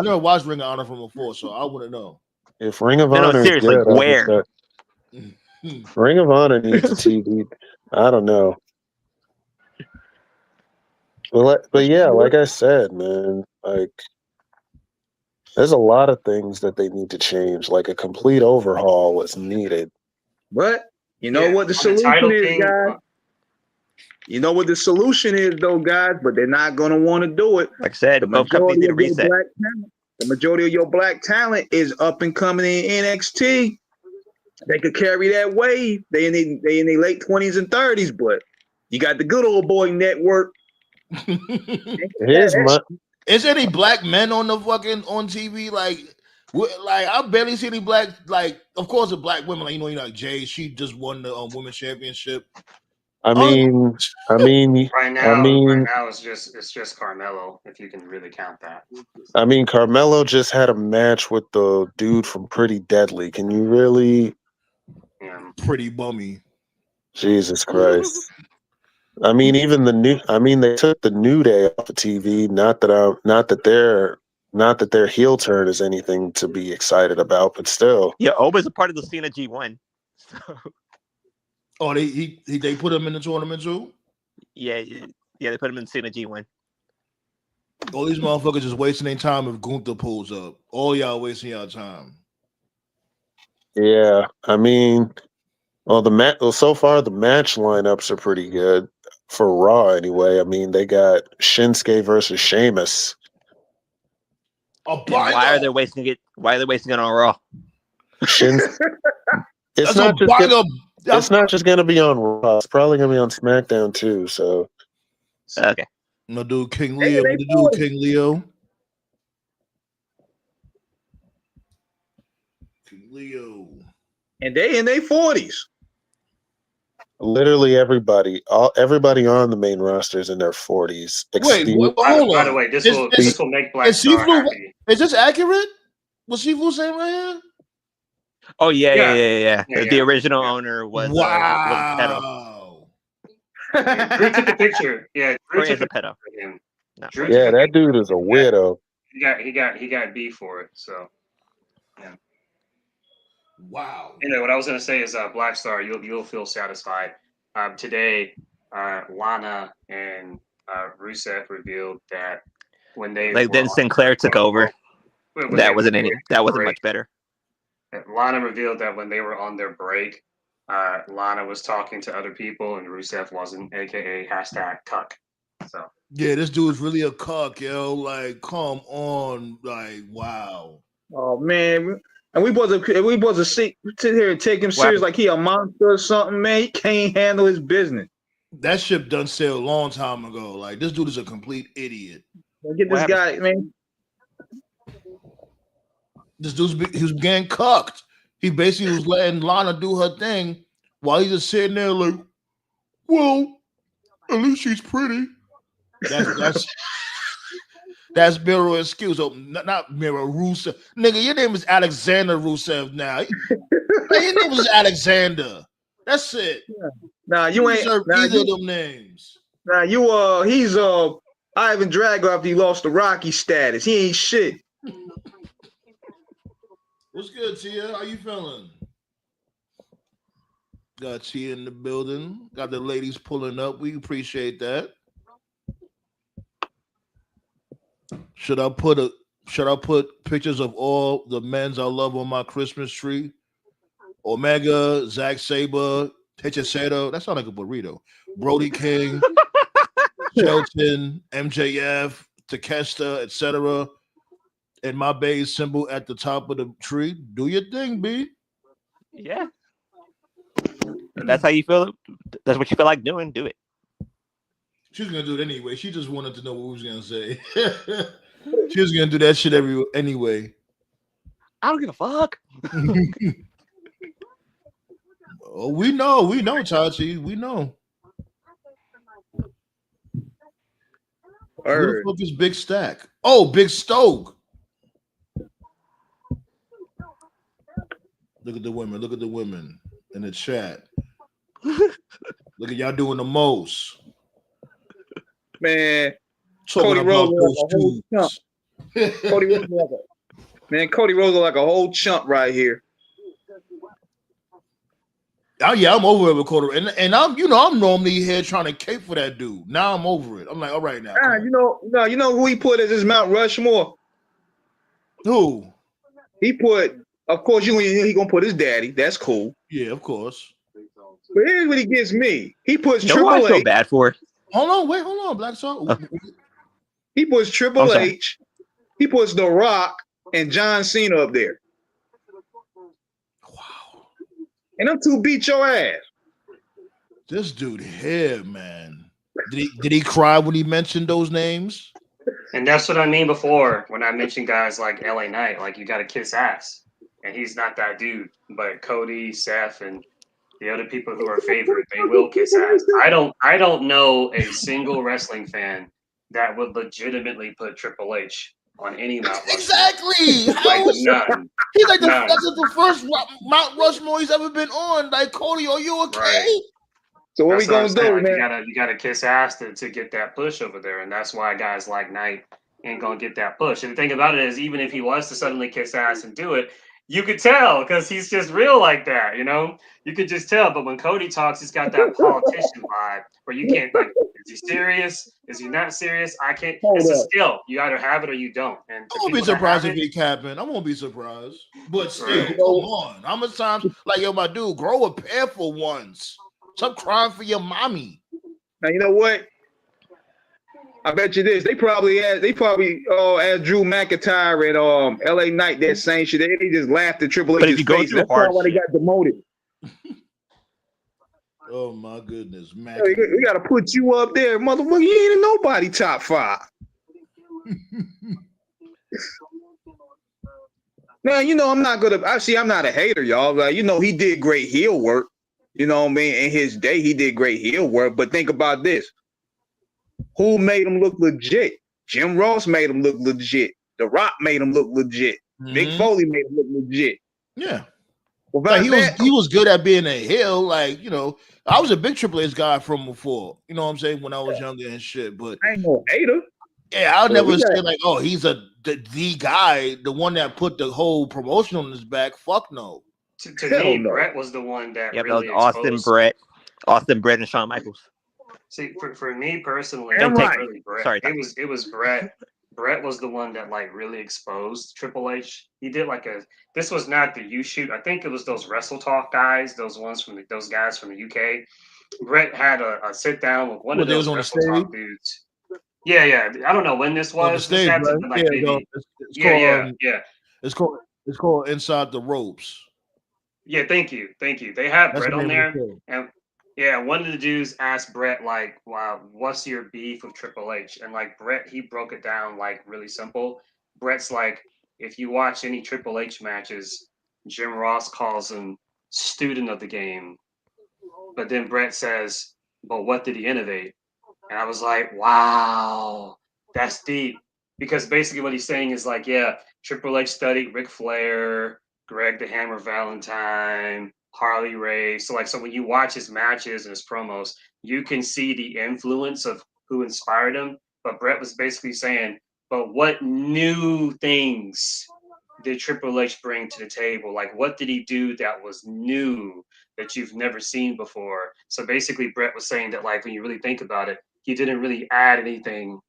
never watched Ring of Honor from before, so I wouldn't know. If Ring of Honor is good, where? Ring of Honor needs a TV. I don't know. But yeah, like I said, man, like there's a lot of things that they need to change. Like a complete overhaul was needed. But you know what the solution is, guys? You know what the solution is, though, guys, but they're not going to want to do it. Like I said, both companies need to reset. The majority of your black talent is up and coming in NXT. They could carry that wave. They in their late 20s and 30s, but you got the good old boy network. Is any black men on TV? Like I barely see any black. Like, of course, the black women. Like, like Jay, she just won the women's championship. I mean, right now it's just Carmelo, if you can really count that. I mean, Carmelo just had a match with the dude from Pretty Deadly. Can you really? Pretty bummy. Jesus Christ. I mean, even they took the New Day off of TV. Not that their heel turn is anything to be excited about, but still. Yeah, Oba's a part of the Cena G1. So Oh, they put him in the tournament too? yeah, they put him in Cena G1. All these motherfuckers is wasting their time if Gunther pulls up. All y'all wasting y'all time. Yeah, I mean, so far the match lineups are pretty good for Raw anyway. I mean, they got Shinsuke versus Sheamus. And why are they wasting it? Why are they wasting it on Raw? It's not just gonna be on Raw. It's probably gonna be on SmackDown too. So okay. No, dude, King Leo. What to do, King Leo? King Leo. And they in their 40s. literally everybody on the main roster is in their 40s. Wait, hold on. By the way, this will make Black Star happy. Is this accurate? What Sifu saying right here? Oh yeah. The original owner was wow. Drew took a picture. Yeah, Drew took a pedo. No. Yeah, that dude is a weirdo. He got beef for it. So yeah. Wow. Anyway, what I was gonna say is Black Star, you'll feel satisfied. Today, Lana and Rusev revealed that when then Sinclair took over. That wasn't much better. Lana revealed that when they were on their break, Lana was talking to other people and Rusev wasn't, aka #cuck. So yeah, this dude's really a cuck, yo. Like, come on, like, wow. Oh man, and we wasn't sit here and take him serious like he a monster or something, man. He can't handle his business. That ship done sailed a long time ago. Like, this dude is a complete idiot. Get this guy, man. This he was getting cucked. He basically was letting Lana do her thing while he's just sitting there like, well, at least she's pretty. That's Miro excuse. Oh, not Miro Rusev. Nigga, your name is Alexander Rusev now. Your name is Alexander. That's it. Yeah. Nah, you ain't either of them names. Nah, he's Ivan Drago after he lost the Rocky status. He ain't shit. What's good, Tia? How you feeling? Got Tia in the building. Got the ladies pulling up. We appreciate that. Should I put pictures of all the men's I love on my Christmas tree? Omega, Zack Sabre, Techicero. That sounds like a burrito. Brody King, Shelton, MJF, Takeshita, etc. And my base symbol at the top of the tree. Do your thing, B. Yeah. If that's how you feel. That's what you feel like doing. Do it. She's gonna do it anyway. She just wanted to know what we was gonna say. She was gonna do that shit anyway. I don't give a fuck. Oh, we know, Chachi. We know. Who the fuck is Big Stack? Oh, Big Stoke. Look at the women in the chat. Look at y'all doing the most. Man, Cody Rhodes like a whole chump. Cody Rhodes like a whole chump right here. Oh yeah, I'm over it with Cody, and I'm normally here trying to cape for that dude. Now I'm over it. I'm like, all right now. You know who he put as his Mount Rushmore? Who? He put, of course, he gonna put his daddy. That's cool. Yeah, of course. But here's what he gives me. He puts Triple H. I feel bad for. Hold on, Black Star. He puts Triple H. He puts The Rock and John Cena up there. Wow. And them two beat your ass. This dude here, man. Did he cry when he mentioned those names? And that's what I mean before when I mentioned guys like LA Knight, like you got to kiss ass, and he's not that dude. But Cody, Seth, and the other people who are favored, they will kiss ass. I don't know a single wrestling fan that would legitimately put Triple H on any Mount Rushmore. Exactly. Like none. He's like that's the first Mount Rushmore he's ever been on. Like, Cody, are you okay? Right. So what That's we what I'm gonna saying. do, Like man? you gotta kiss ass to get that push over there, and that's why guys like Knight ain't gonna get that push. And the thing about it is, even if he was to suddenly kiss ass and do it, you could tell because he's just real like that. You know, you could just tell. But when Cody talks, he's got that politician vibe where you can't like, is he serious? Is he not serious? I can't. It's a Hold up. skill. You either have it or you don't. And I the won't be people that surprised have if it, he capping. I won't be surprised. But still, right? come on. How much times, like, yo, my dude, grow a pair for once. Stop crying for your mommy. Now you know what? I bet you this. They probably asked Drew McIntyre at LA Knight that same shit. They just laughed at Triple But if H's you go face. through That's probably why they hardship, got demoted. Oh my goodness, Mac. Hey, we gotta put you up there, motherfucker. You ain't in nobody top 5. Now you know I'm not a hater, y'all. Like, you know, he did great heel work. You know what I mean? In his day, he did great heel work. But think about this. Who made him look legit? Jim Ross made him look legit. The Rock made him look legit. Mick Foley made him look legit. Yeah. Without Like he was good at being a heel. Like, you know, I was a big Triple H guy from before. You know what I'm saying? When I was younger and shit. But I ain't no hater. yeah, I'll But never we got- say like, oh, he's the guy, the one that put the whole promotion on his back. Fuck no. To Hell me, no. Brett was the one that yeah, that really was Austin exposed. Brett, and Shawn Michaels. See, for me personally, Damn it was right. really Brett. Sorry, It was Brett. Brett was the one that like really exposed Triple H. He did like a. This was not the U shoot. I think it was those Wrestle Talk guys, those guys from the UK. Brett had a sit down with one Well, of they was those on the Wrestle stage. Talk dudes. Yeah. I don't know when this On the was. This stage, had to right? have been like Yeah, maybe. it's Yeah. called it's called Inside the Ropes. Yeah, thank you. They had That's Brett the on name of the there, show. and yeah, one of the dudes asked Brett like, "Wow, what's your beef with Triple H?" And like Brett, he broke it down like really simple. Brett's like, if you watch any Triple H matches, Jim Ross calls him student of the game, but then Brett says, "But what did he innovate?" And I was like, "Wow, that's deep." Because basically what he's saying is like, yeah, Triple H studied Ric Flair, Greg the Hammer Valentine, Harley Race. So when you watch his matches and his promos, you can see the influence of who inspired him. But Brett was basically saying, but what new things did Triple H bring to the table? Like, what did he do that was new that you've never seen before? So basically, Brett was saying that, like, when you really think about it, he didn't really add anything,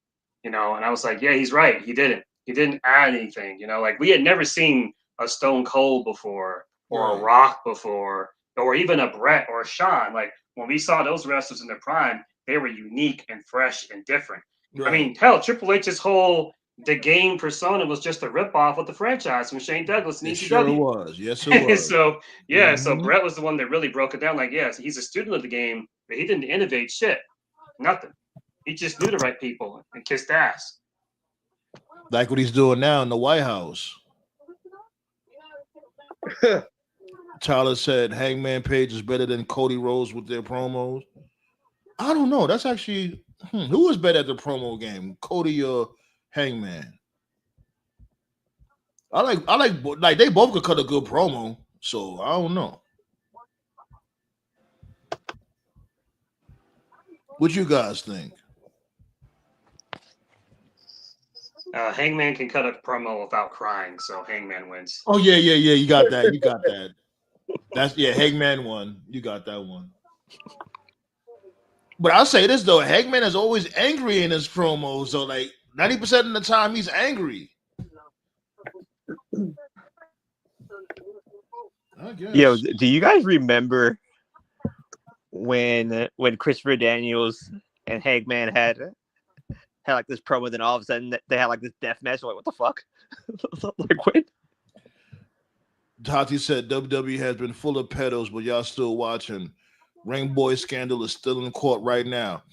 you know. And I was like, yeah, he's right. He didn't. He didn't add anything, you know. Like, we had never seen a Stone Cold before, or a Right. Rock before, or even a Brett or a Shawn. Like, when we saw those wrestlers in their prime, they were unique and fresh and different. I Right. mean, hell, Triple H's whole the game persona was just a ripoff of the franchise from Shane Douglas and It sure ECW. was. Yes, it was. So yeah, so Mhm. Brett was the one that really broke it down. Like, yes, he's a student of the game, but he didn't innovate shit. Nothing. He just knew the right people and kissed ass. Like what he's doing now in the White House. Tyler said Hangman Page is better than Cody Rhodes with their promos. I don't know. That's actually who is better at the promo game, Cody or Hangman? I like they both could cut a good promo, so I don't know. What you guys think? Hangman can cut a promo without crying, so Hangman wins. Oh yeah. You got that. You got that. That's Hangman won. You got that one. But I'll say this though, Hangman is always angry in his promos. So like 90% of the time he's angry. I guess. Yo, do you guys remember when Christopher Daniels and Hangman had like this promo, then all of a sudden they had like this death match? Like, what the fuck? Like, when? Tati said WWE has been full of pedos, but y'all still watching. Ring Boy scandal is still in court right now.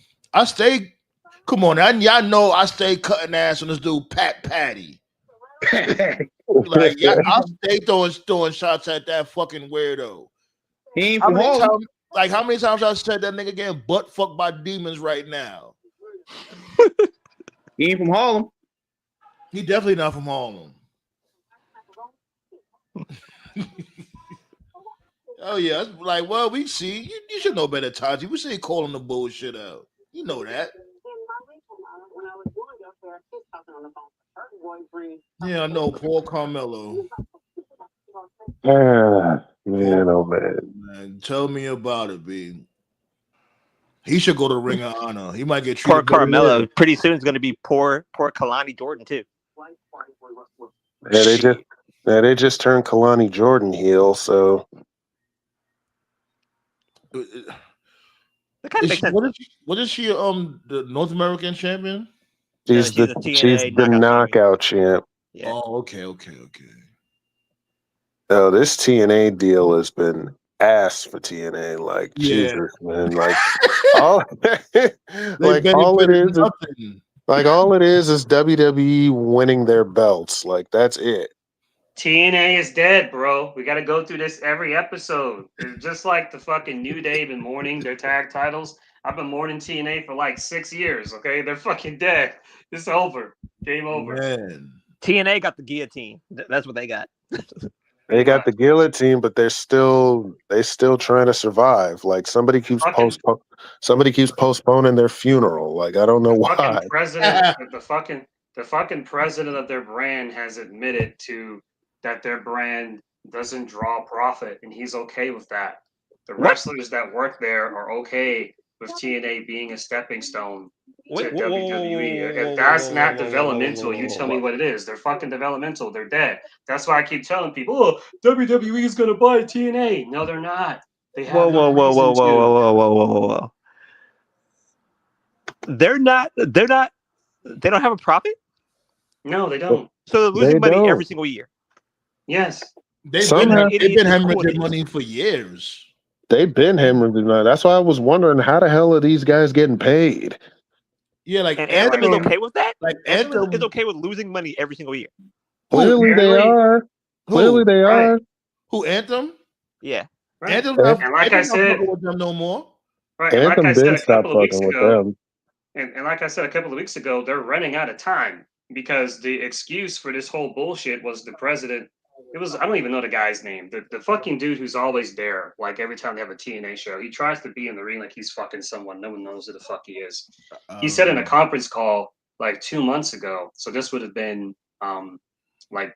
Come on, y'all know I stay cutting ass on this dude Pat Patty. Like, yeah, I'll stay throwing shots at that fucking weirdo. He ain't from Harlem. How many times I said that nigga getting butt fucked by demons right now? He ain't from Harlem. He definitely not from Harlem. Oh yeah, it's like, well, we see you should know better, Taji. We see calling the bullshit out. You know that. Yeah, I know. Poor Carmelo. Man, oh man. Man, tell me about it, B. He should go to Ring of Honor. He might get Poor treated better Carmelo. there. Pretty soon it's going to be poor Kalani Jordan too. Yeah, they just Shit. they just turned Kalani Jordan heel, so That kind of makes sense. What is she? The North American champion. No, she's she's the a TNA knockout champion. knockout champ. Yeah. Oh, okay. Oh, this TNA deal has been ass for TNA. Like Yeah. Jesus, man. Like all They like all it benefited is nothing. like all it is WWE winning their belts. Like that's it. TNA is dead, bro. We got to go through this every episode. It's just like the fucking New Day been mourning their tag titles. I've been mourning TNA for like 6 years. Okay, they're fucking dead. It's over. Game over. Man. TNA got the guillotine. That's what they got. They got the guillotine, but they're still trying to survive. Like somebody keeps postponing their funeral. Like I don't know The why. fucking president, the fucking president of their brand has admitted to that their brand doesn't draw profit, and he's okay with that. The What? wrestlers that work there are okay with TNA being a stepping stone to WWE. If that's not developmental, you tell me what it is. They're fucking developmental. They're dead. That's why I keep telling people, oh, WWE is gonna buy TNA. No, they're not. They have no reason to. Whoa. They're not. They don't have a profit. No, they don't. So they're losing money every single year. Yes. They've Somehow- been hemorrhaging money for years. They've been hemorrhaging money. That's why I was wondering how the hell are these guys getting paid? Yeah, like And Anthem is okay with that. Like Anthem is okay with losing money every single year. Clearly they are. Clearly they are. Who, Anthem? Yeah. Right. Anthem's And like I said, not with them no more. right. And like I Anthem said been a stopped couple of weeks fucking with ago, them. and like I said a couple of weeks ago, they're running out of time because the excuse for this whole bullshit was the president. It was, I don't even know the guy's name. The fucking dude who's always there, like every time they have a TNA show. He tries to be in the ring like he's fucking someone. No one knows who the fuck he is. He said in a conference call like 2 months ago, so this would have been like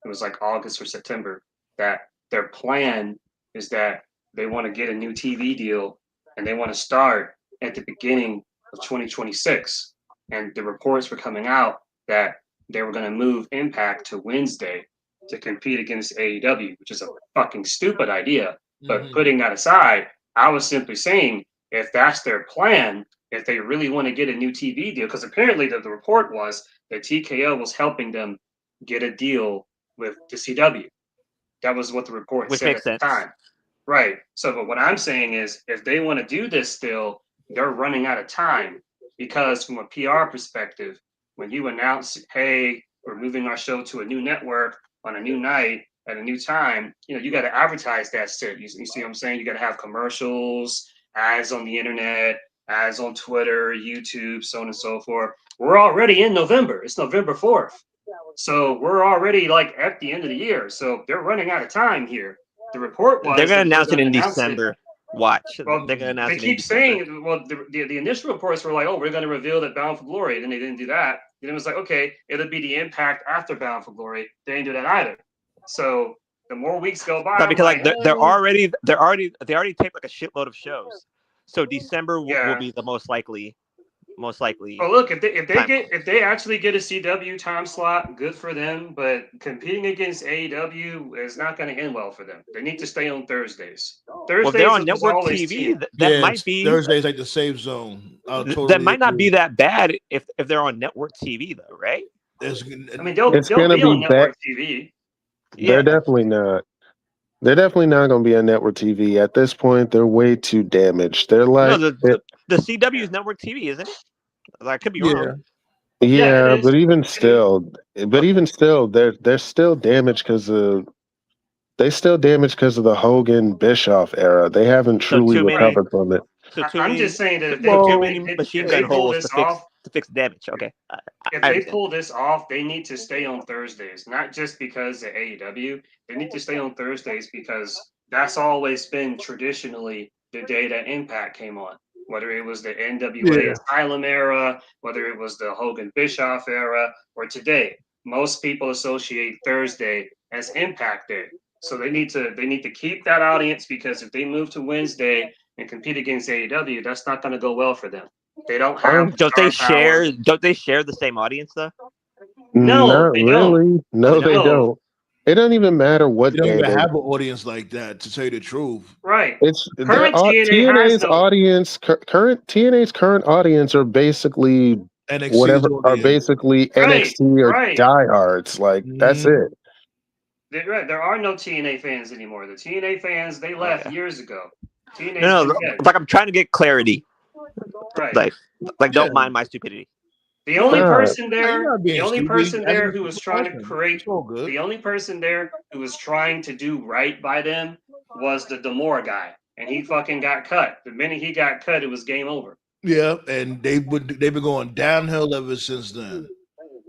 it was like August or September, that their plan is that they want to get a new TV deal and they want to start at the beginning of 2026. And the reports were coming out that they were going to move Impact to Wednesday to compete against AEW, which is a fucking stupid idea. But putting that aside, I was simply saying, if that's their plan, if they really want to get a new TV deal, because apparently the report was that TKO was helping them get a deal with the CW. That was what the report Which said makes at the sense. time. Right. So, but what I'm saying is, if they want to do this still, they're running out of time, because from a PR perspective, when you announce, hey, we're moving our show to a new network on a new night at a new time, you got to advertise that shit. You see what I'm saying? You got to have commercials, ads on the internet, ads on Twitter, YouTube, so on and so forth. We're already in November. It's November 4th. So we're already like at the end of the year. So they're running out of time here. The report was They're going to that announce it in announce December. Watch. Well, they're going to announce they it in keep December. saying, well, the initial reports were like, oh, we're going to reveal that Bound for Glory. Then they didn't do that. Then it was like, okay, it'll be the Impact after Bound for Glory. They didn't do that either. So the more weeks go by, No, because I'm like they already taped like a shitload of shows. So December will be the most likely. Oh, look, if they actually get a CW time slot, good for them. But competing against AEW is not going to end well for them. They need to stay on Thursdays. Well, if they're on network TV. That might be Thursday's like the safe zone. That might not be that bad if they're on network TV though, right? I mean, they'll be on network TV. They're definitely not. They're definitely not going to be on network TV at this point. They're way too damaged. They're like the CW is network TV, isn't it? I could be wrong. Yeah, but even still, they're still damaged because of the Hogan Bischoff era. They haven't truly recovered from it. So I'm just saying that if too many machine gun holes to fix damage. Okay. If they pull this off, they need to stay on Thursdays, not just because of AEW. They need to stay on Thursdays because that's always been traditionally the day that Impact came on. Whether it was the NWA Asylum era, whether it was the Hogan Bischoff era, or today, most people associate Thursday as Impact Day. So they need to keep that audience, because if they move to Wednesday and compete against AEW, that's not going to go well for them. They don't have the Don't they star power. share? Don't they share the same audience though? No, Not they don't. really. No, they No. don't. It doesn't even matter You what don't day even they. have an audience like that, to tell you the truth. Right. It's Current TNA has TNA's no. audience. Current TNA's current audience are basically NXT's whatever are audience. basically Right, NXT or right. diehards. Like that's Mhm. it. Right. There are no TNA fans anymore. The TNA fans, they left Okay. years ago. TNA's No, been no. dead. Like I'm trying to get clarity. Right. Like Yeah. don't mind my stupidity. The only Nah. person You're there, not being the only stupid. person there Asking who a was trying to question. create, It's all good. the only person there who was trying to do right by them was the Demore guy, and he fucking got cut. The minute he got cut, it was game over. Yeah, and they've been going downhill ever since then.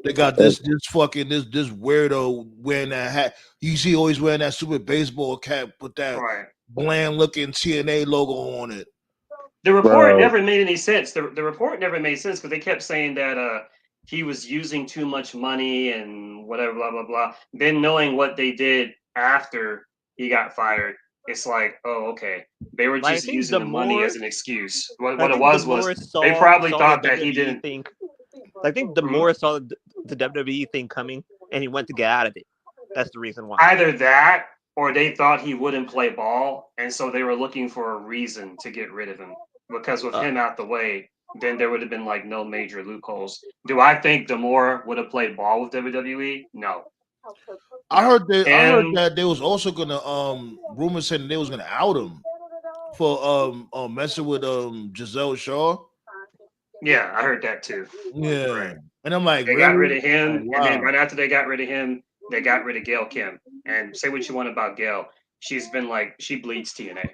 They got this weirdo wearing that hat. You see, always wearing that stupid baseball cap with that Right. bland looking TNA logo on it. The report Bro. never made any sense. The report never made sense because they kept saying that he was using too much money and whatever, blah blah blah. Then knowing what they did after he got fired, it's like, oh, okay, they were Like, I just think using the the money more as an excuse. What I it think the was more they probably saw thought the that he WWE didn't. thing. I think the more saw the WWE thing coming, and he went to get out of it. That's the reason why. Either that, or they thought he wouldn't play ball, and so they were looking for a reason to get rid of him. Because with him out the way, then there would have been like no major loopholes. Do I think Demore would have played ball with WWE? No. I heard And that they was also gonna rumors saying they was gonna out him for messing with Giselle Shaw. yeah, I heard that too. Yeah. Right. And I'm like, They really? got rid of him, Oh, and then wow. right after they got rid of him, they got rid of Gail Kim. And say what you want about Gail, she's been like she bleeds TNA.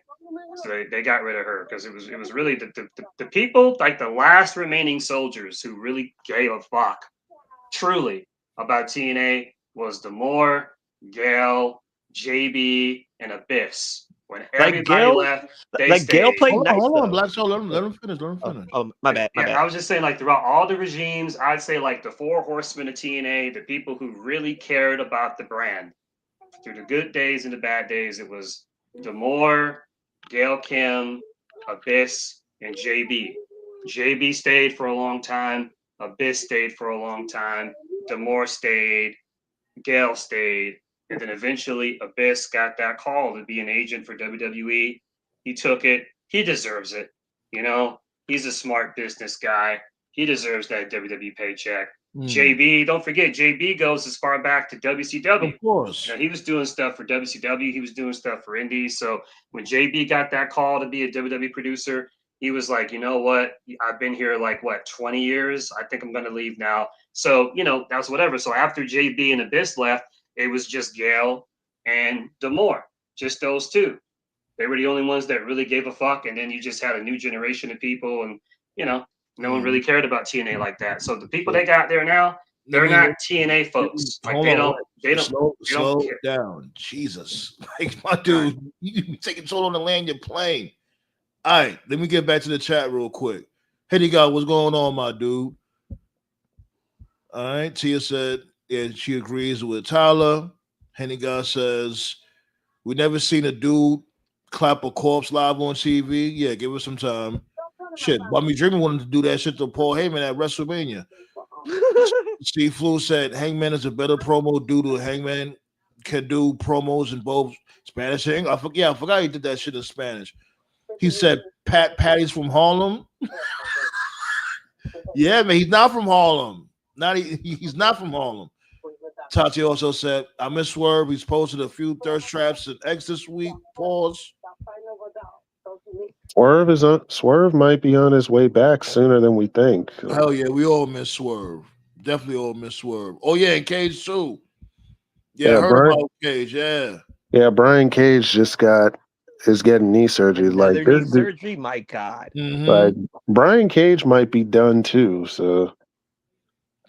So they got rid of her because it was really the people, like the last remaining soldiers who really gave a fuck truly about TNA was Demore, Gail, JB, and Abyss. When Like everybody Gail, left, they like Gail stayed. played nice Hold on, though. Black Soul. Let him finish. Let him finish. Oh, my bad, my Yeah, bad. I was just saying, like throughout all the regimes, I'd say like the four horsemen of TNA, the people who really cared about the brand, through the good days and the bad days, it was Demore, Gail Kim, Abyss, and JB. JB stayed for a long time. Abyss stayed for a long time. Demore stayed. Gail stayed. And then eventually Abyss got that call to be an agent for WWE. He took it. He deserves it. You know, he's a smart business guy. He deserves that WWE paycheck. JB, don't forget, JB goes as far back to WCW. Of course. You know, he was doing stuff for WCW. He was doing stuff for Indies. So when JB got that call to be a WWE producer, he was like, you know what? I've been here like 20 years. I think I'm going to leave now. So, you know, that's whatever. So after JB and Abyss left, it was just Gail and Demore, just those two. They were the only ones that really gave a fuck. And then you just had a new generation of people, and, you know, no one really cared about TNA like that. So the people they got there now, they're not TNA folks. Like they don't care. Down. Jesus. Like, my dude, you taking toll on the land you're playing. All right, let me get back to the chat real quick. Hey, God, what's going on, my dude? All right, Tia said, yeah, she agrees with Tyler. Henny God says, we never seen a dude clap a corpse live on TV. Yeah, give us some time. Shit, Bummy Dreamer wanted to do that shit to Paul Heyman at WrestleMania. Steve Flu said Hangman is a better promo due to Hangman can do promos in both Spanish and English. I forgot he did that shit in Spanish. He said Patty's from Harlem. Yeah, man, he's not from Harlem. He's not from Harlem. Tati also said, I miss Swerve. He's posted a few thirst traps and eggs this week. Pause. Swerve might be on his way back sooner than we think. Hell yeah, we all miss Swerve. Definitely all miss Swerve. Oh yeah, and Cage too. Yeah, I heard about Cage. Yeah, Brian Cage is getting knee surgery. Another knee surgery. My God. Like Brian Cage might be done too. So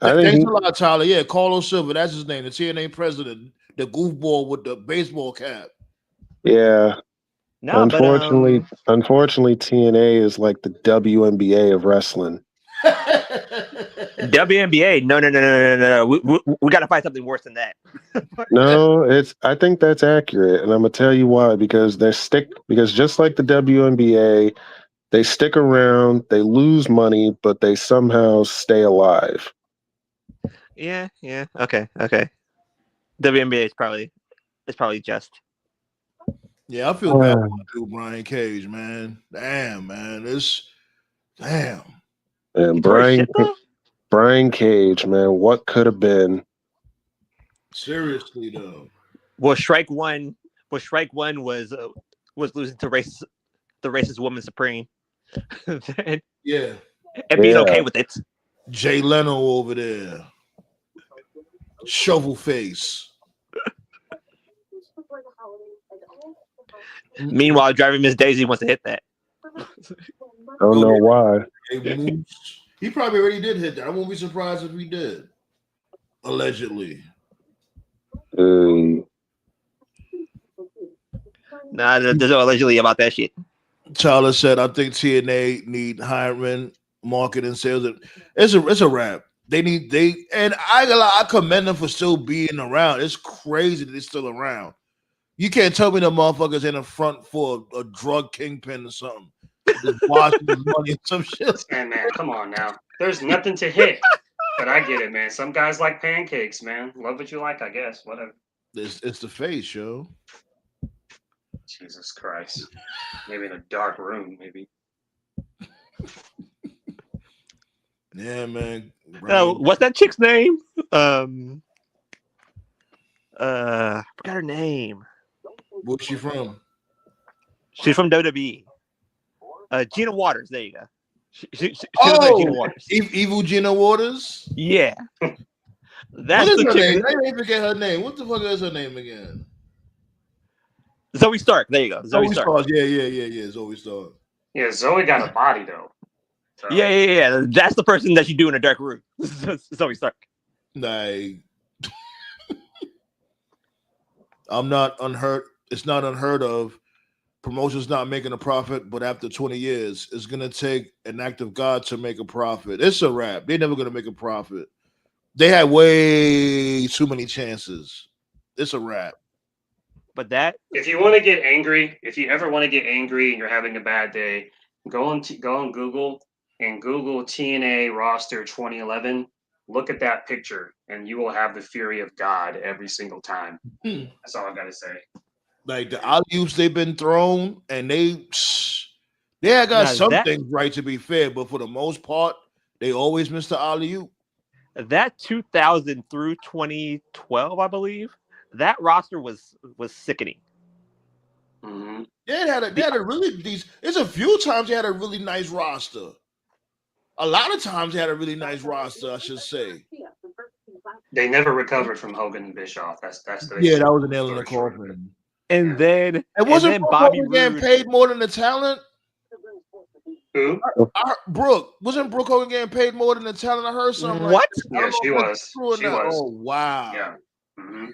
thanks a lot, Tyler. Yeah, Carlos Silva, that's his name, the TNA president, the goofball with the baseball cap. Yeah, No, but Unfortunately, TNA is like the WNBA of wrestling. WNBA. No. We got to find something worse than that. No, I think that's accurate, and I'm gonna tell you why. Because because just like the WNBA, they stick around, they lose money, but they somehow stay alive. Yeah. Okay. WNBA is probably just. Yeah, I feel bad for Brian Cage, man. Damn, man. Damn. And Tore his shit, though? Brian Cage, man, what could have been? Seriously though. Well, strike one was losing to the racist woman supreme. and Yeah. being okay with it. Jay Leno over there. Shovel face. Meanwhile, driving Miss Daisy wants to hit that. I don't know why. He probably already did hit that. I won't be surprised if he did. Allegedly. Nah, there's no allegedly about that shit. Tyler said, I think TNA need hiring, marketing, sales. It's a wrap. And I commend them for still being around. It's crazy that they're still around. You can't tell me the motherfuckers in the front for a drug kingpin or something. Just washing his money and some shit. Man, come on now. There's nothing to hit. But I get it, man. Some guys like pancakes, man. Love what you like, I guess. Whatever. It's the face, yo. Jesus Christ. Maybe in a dark room, maybe. Yeah, man. What's that chick's name? Forgot her name. Where's she from? She's from WWE. Gina Waters. There you go. She looks like Gina Waters. Evil Gina Waters? Yeah. That's the name. I didn't forget her name. What the fuck is her name again? Zoe Stark. There you go. Zoe Stark. Yeah. Zoe Stark. Yeah, Zoe got a body though. So. Yeah. That's the person that you do in a dark room. Zoe Stark. Like, I'm not unheard. It's not unheard of. Promotion's not making a profit, but after 20 years, it's gonna take an act of God to make a profit. It's a wrap. They're never gonna make a profit. They had way too many chances. It's a wrap. But that, if you want to get angry, if you ever want to get angry and you're having a bad day, go on Google and Google TNA roster 2011. Look at that picture, and you will have the fury of God every single time. That's all I gotta say. Like the alley-oops they've been thrown, and they got some things right, to be fair, but for the most part, they always miss the alley-oop. That 2000 through 2012, I believe, that roster was sickening. Mm-hmm. They had a really decent. It's a few times they had a really nice roster. A lot of times they had a really nice roster, I should say. They never recovered from Hogan and Bischoff. That's the that was an nail in the coffin. And then wasn't Bobby Roode getting paid more than the talent? Who? Brooke. Wasn't Brooke Hogan getting paid more than the talent? I heard something. What? Yeah, she was. She was. Oh wow. Yeah. Mm-hmm.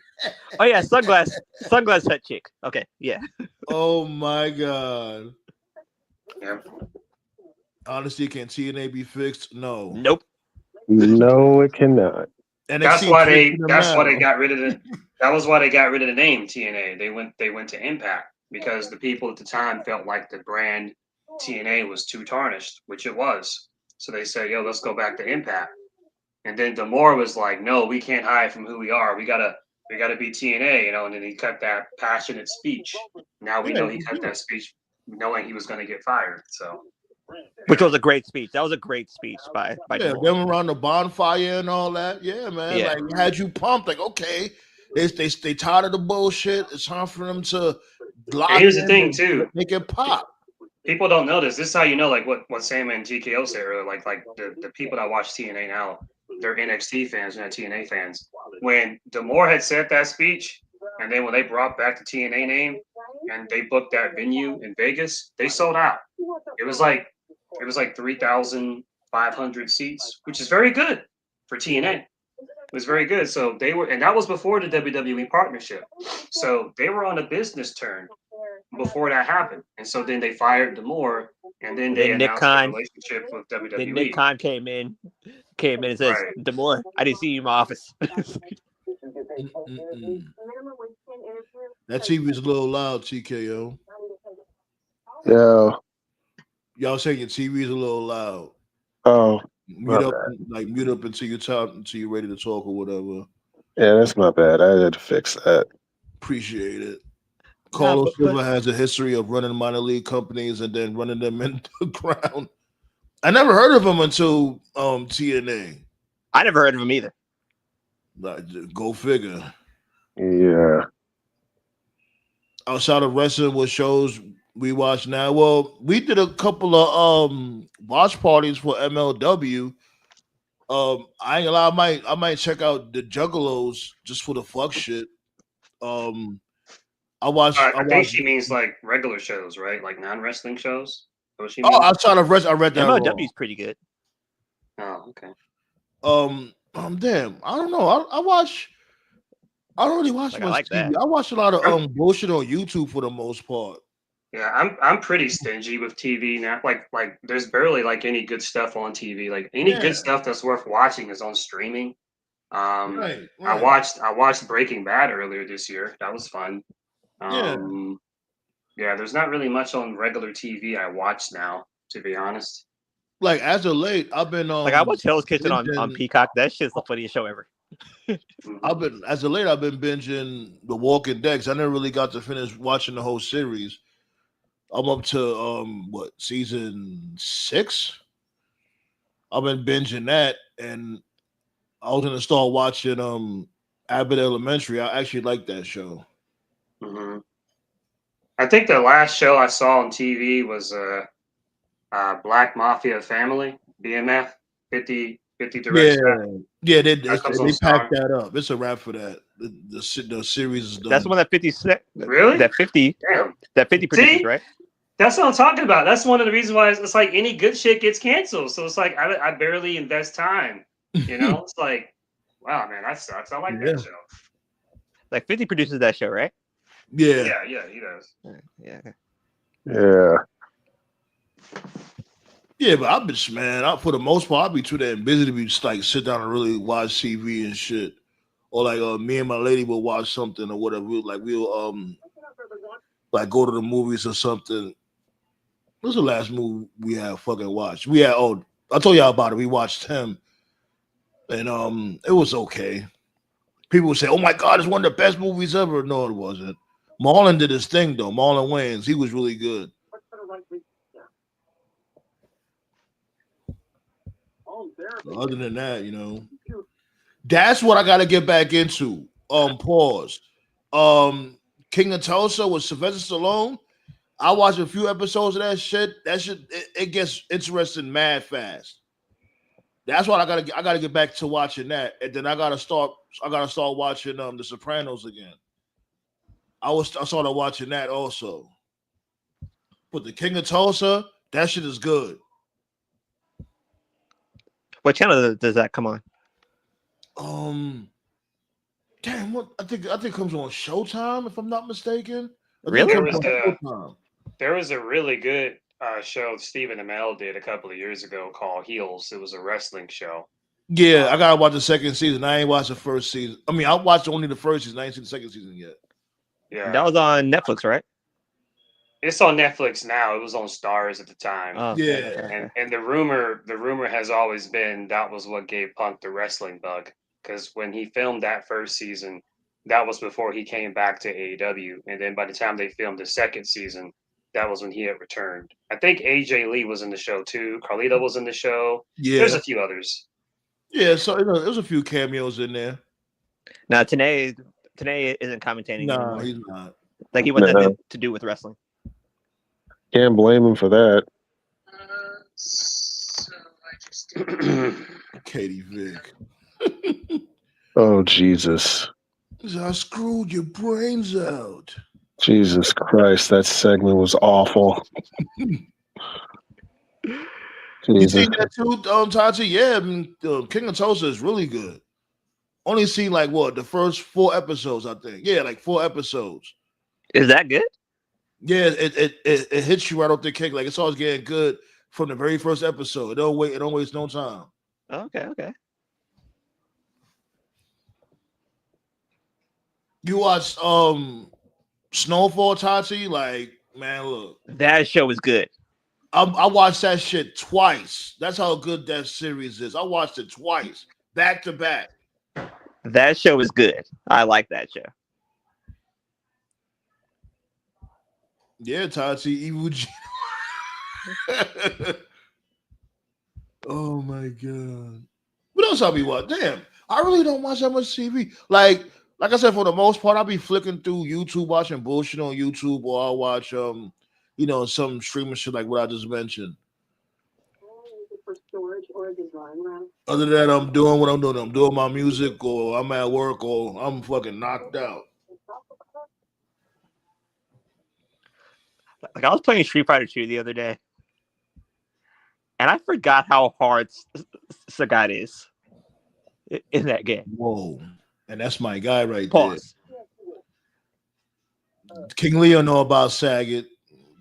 Oh yeah, sunglass head chick. Okay, yeah. Oh my god. Yeah. Honestly, can TNA be fixed? No. Nope. No, it cannot. And that's why they got rid of it. That was why they got rid of the name TNA. They went to Impact because the people at the time felt like the brand TNA was too tarnished, which it was. So they said, "Yo, let's go back to Impact." And then D'Amore was like, "No, we can't hide from who we are. We gotta be TNA," you know. And then he cut that passionate speech. Now we know he cut that speech knowing he was going to get fired. So, which was a great speech. That was a great speech by them around the bonfire and all that. Yeah, man. Yeah. Like had you pumped. Like okay, they tired of the bullshit. It's time for them to. And here's the thing too. Make it pop. People don't know this. This is how you know, like what Sam and GKO said earlier. Like the people that watch TNA now, they're NXT fans, they're not TNA fans. When D'Amore had said that speech, and then when they brought back the TNA name and they booked that venue in Vegas, they sold out. It was like 3,500 seats, which is very good for TNA. It was very good. So they were, and that was before the WWE partnership. So they were on a business turn. before that happened, and so then they fired Demore, and then they Then Nick announced their Khan. relationship with Then Nick WWE. Khan came in and says, Right. "Demore, I didn't see you in my office." That TV's a little loud, TKO. Yeah. Y'all saying your TV's a little loud. Oh, Mute my up, bad. like mute up until you're ready to talk or whatever. Yeah, that's my bad. I had to fix that. Appreciate it. Nah, Carlos but- Silva has a history of running minor league companies and then running them into the ground. I never heard of him until TNA. I never heard of him either. Like, go figure. Yeah. Outside of wrestling, what shows we watch now? Well, we did a couple of watch parties for MLW. I ain't gonna lie, I might check out the Juggalos just for the fuck shit. I think she means like regular shows, right? Like non-wrestling shows. What she means? Oh, outside of wrestling, I read that MLW wrong. is pretty good. Oh, okay. Damn, I don't know. I don't really watch Like, much I like TV. that. I watch a lot of bullshit on YouTube for the most part. Yeah, I'm pretty stingy with TV now. Like there's barely like any good stuff on TV. Like any good stuff that's worth watching is on streaming. Right. I watched Breaking Bad earlier this year. That was fun. Yeah, there's not really much on regular TV I watch now, to be honest. Like as of late, I've been Like I watch Hell's Kitchen on binging- Peacock. That shit's the funniest show ever. I've been binging The Walking Dead 'cause I never really got to finish watching the whole series. I'm up to season 6. I've been binging that, and I was gonna start watching Abbott Elementary. I actually like that show. Mm-hmm. I think the last show I saw on TV was Black Mafia Family, BMF 50 direct step. Yeah, they comes on packed Star. that up. It's a wrap for that. The series is done. That's the one that 50 Really? That 50 Damn. that 50 produces, See? right? That's what I'm talking about. That's one of the reasons why it's like any good shit gets canceled. So it's like I barely invest time. You know, it's like, wow, man, that sucks. I like that show. Like 50 produces that show, right? Yeah, he does. Yeah. Yeah. Yeah, but I've been, man, for the most part, I'll be too damn busy to be just like sit down and really watch TV and shit. Or like me and my lady will watch something or whatever. We'll like go to the movies or something. What's the last movie we have fucking watched? I told y'all about it. We watched him. And it was okay. People would say, "Oh my God, it's one of the best movies ever." No, it wasn't. Marlon did his thing though. Marlon Wayans, he was really good. Other than that, that's what I got to get back into. Pause. King of Tulsa with Sylvester Stallone. I watched a few episodes of that shit. It gets interesting mad fast. That's what I gotta get back to watching that, and then I gotta start watching The Sopranos again. I started watching that also. But the King of Tulsa, that shit is good. What channel does that come on? Damn, what I think it comes on Showtime if I'm not mistaken. Really? There was a really good show Stephen Amell did a couple of years ago called Heels. It was a wrestling show. Yeah, I gotta watch the second season. I ain't watched the first season. I mean, I watched only the first season. I ain't seen the second season yet. Yeah, That was on Netflix, right? it's on Netflix now. It was on Stars at the time. Oh, Yeah. And the rumor has always been that was what gave Punk the wrestling bug, because when he filmed that first season, that was before he came back to AEW, and then by the time they filmed the second season, that was when he had returned. I think AJ Lee was in the show too. Carlito was in the show. Yeah, There's a few others. Yeah, so there's a few cameos in there. Now Tanay isn't commentating No, anymore. he's not. Like he wants nothing to do with wrestling. Can't blame him for that. So I just Katie Vick. Oh, Jesus. I screwed your brains out. Jesus Christ, that segment was awful. You seen that too, Tati? Yeah, I mean, King of Tulsa is really good. Only seen like the first 4 episodes, I think. Yeah, like 4 episodes. Is that good? Yeah, it hits you right off the kick. Like it's always getting good from the very first episode. It don't waste no time. Okay. You watch Snowfall, Tati? Like, man, look. That show is good. I watched that shit twice. That's how good that series is. I watched it twice, back to back. That show is good. I like that show. Yeah, Tati, Evil G. Oh my god. What else I be watching? Damn, I really don't watch that much TV. Like I said, for the most part, I'll be flicking through YouTube, watching bullshit on YouTube, or I'll watch some streaming shit like what I just mentioned. Other than that, I'm doing what I'm doing. I'm doing my music, or I'm at work, or I'm fucking knocked out. Like I was playing Street Fighter 2 the other day, and I forgot how hard Sagat is in that game. Whoa, and that's my guy right Pause. there. King Leo know about Sagat.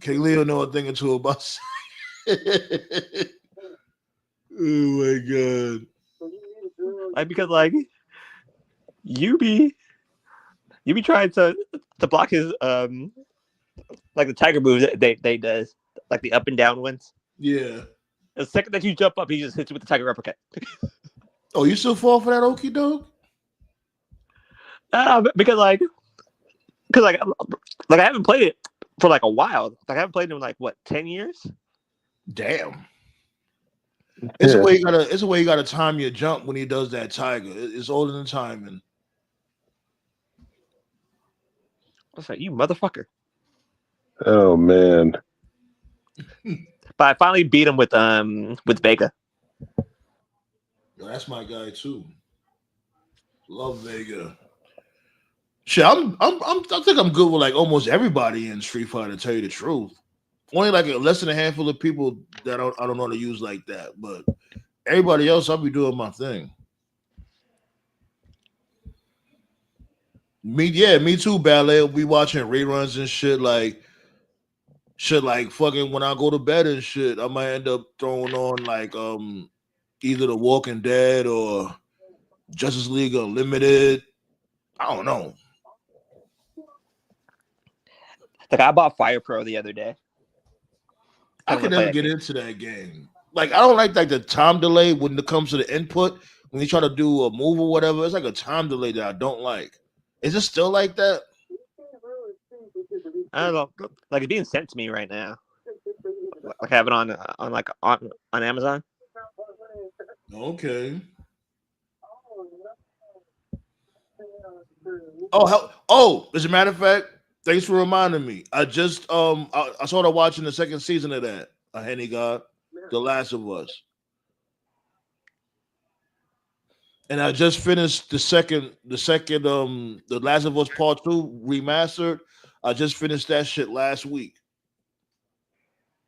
King Leo know a thing or two about Sagat. Oh my god! Like because like you be trying to block his like the tiger moves that they does, like the up and down ones. Yeah. The second that you jump up, he just hits you with the tiger uppercut. Oh, you still fall for that okie doke? Because I haven't played it for like a while. Like I haven't played it in like what 10 years. Damn. It's a way you gotta time your jump when he does that tiger. It's older than timing. What's that, you motherfucker? Oh man. But I finally beat him with Vega. Yo, that's my guy too. Love Vega. Shit, I think I'm good with like almost everybody in Street Fighter, to tell you the truth. Only like less than a handful of people that I don't know how to use like that, but everybody else, I'll be doing my thing. Me too, Ballet. We'll be watching reruns and shit like fucking when I go to bed and shit. I might end up throwing on like either The Walking Dead or Justice League Unlimited. I don't know. Like I bought Fire Pro the other day. I can never get into that game. Like I don't like the time delay when it comes to the input. When you try to do a move or whatever, it's like a time delay that I don't like. Is it still like that? I don't know. Like it's being sent to me right now. Like I have it on Amazon. Okay. Oh, as a matter of fact, thanks for reminding me. I just I started watching the second season of that. Henny God, The Last of Us. And I just finished the second The Last of Us Part 2 remastered. I just finished that shit last week.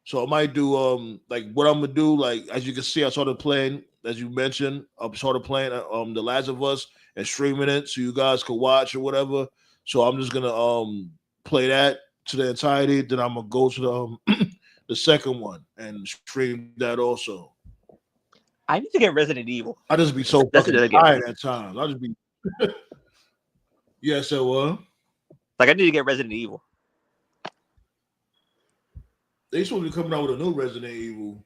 So I might do like what I'm gonna do, like as you can see, I started playing, as you mentioned, I started playing The Last of Us and streaming it so you guys could watch or whatever. So I'm just gonna play that to the entirety. Then I'm gonna go to the second one and stream that also. I need to get Resident Evil. I just be so fucking tired at times. I just be yeah. So what? Like I need to get Resident Evil. They supposed to be coming out with a new Resident Evil.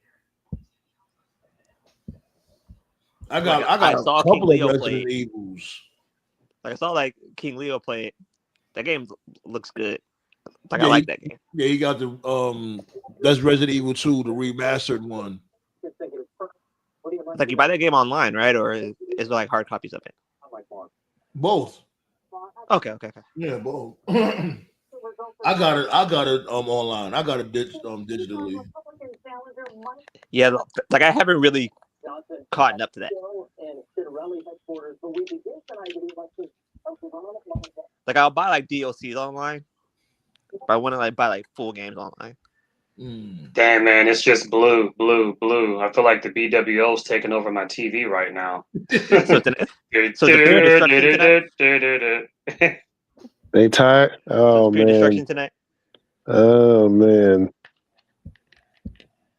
I got a couple of Resident Evils. Like I saw like King Leo play it. That game looks good. Like I like that game. Yeah, he got the that's Resident Evil 2, the remastered one. Like you buy that game online, right? Or is there like hard copies of it? Both. Okay. Yeah, both. I got it online. I got it digitally. Yeah, like I haven't really caught up to that. Like I'll buy like DLCs online, but I want to like buy like full games online. Damn, man, it's just blue. I feel like the BWO's taking over my TV right now. They tired. Oh man, Destruction tonight. Oh man.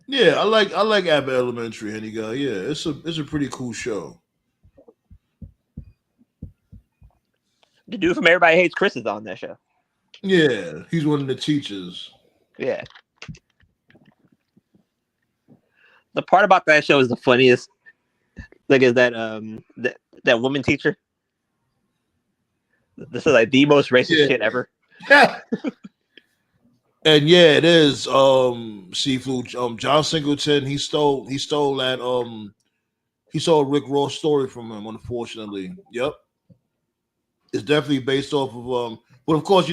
Yeah, I like Abbott Elementary, Henny guy. Yeah, it's a pretty cool show. The dude from Everybody Hates Chris is on that show. Yeah, he's one of the teachers. Yeah. The part about that show is the funniest. Like, is that woman teacher? This is like the most racist shit ever. Yeah. And yeah, it is. Seafood. John Singleton. He stole that. He stole Rick Ross story from him. Unfortunately, yep. It's definitely based off of But of course, he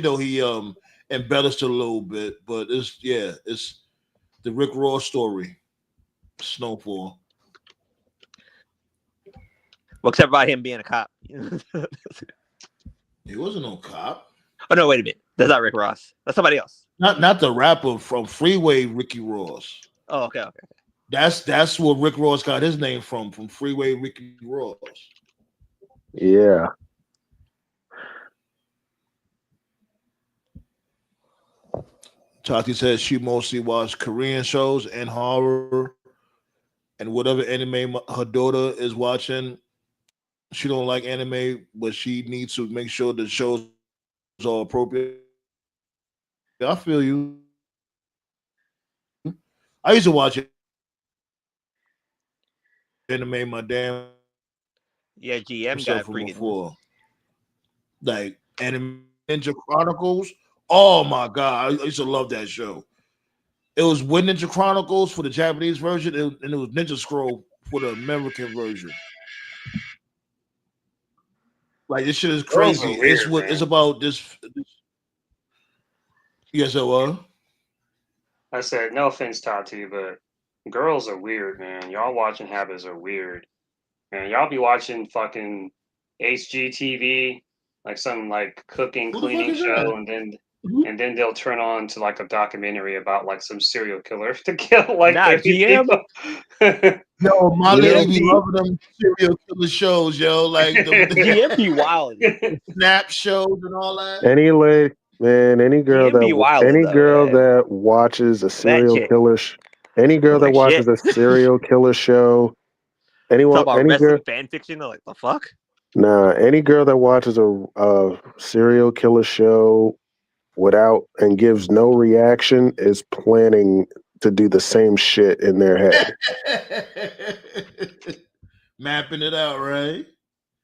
embellished it a little bit. But it's the Rick Ross story. Snowfall. Well, except about him being a cop. He wasn't no cop. Oh no! Wait a minute. That's not Rick Ross. That's somebody else. Not the rapper from Freeway, Ricky Ross. Oh, okay. That's where Rick Ross got his name from Freeway Ricky Ross. Yeah. Tati says she mostly watched Korean shows and horror, and whatever anime her daughter is watching. She don't like anime, but she needs to make sure the shows are appropriate. I feel you. I used to watch anime my damn Yeah, GM self got from freaking. before. Like Anime Ninja Chronicles. Oh my god, I used to love that show. It was Win Ninja Chronicles for the Japanese version, and it was Ninja Scroll for the American version. Like this shit is Girls crazy. are weird, It's man. about this. Yes, it was. I said, no offense, Tati, but girls are weird, man. Y'all watching habits are weird. Man, y'all be watching fucking HGTV, like some like cooking, Who the fuck cleaning is that? show, and then they'll turn on to like a documentary about like some serial killer to kill like Nah, 30 GM. people. Yo, my You know- lady be loving them serial killer shows, yo. Like the GM be wild. snap shows and all that. Any girl GM be wild, though. that watches a That serial chick. killer, any girl that Like watches shit. a serial killer show, Talk anyone, about any girl, wrestling fan fiction. Like the fuck. nah, any girl that watches a serial killer show without and gives no reaction is planning to do the same shit in their head. Mapping it out, right?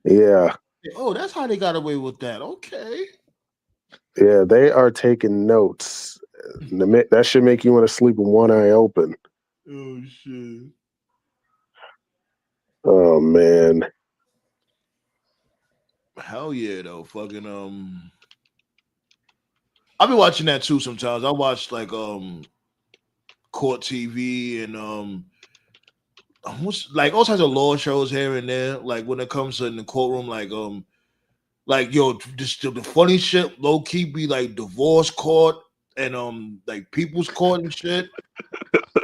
Yeah, Oh, that's how they got away with that. Okay. yeah, they are taking notes. That should make you want to sleep with one eye open. Oh shit. Oh man. Hell yeah, though. Fucking I'll be watching that too sometimes. I watch like court TV and what's like all kinds of law shows here and there. Like when it comes to in the courtroom, like yo, just the funny shit low key be like divorce court and like people's court and shit.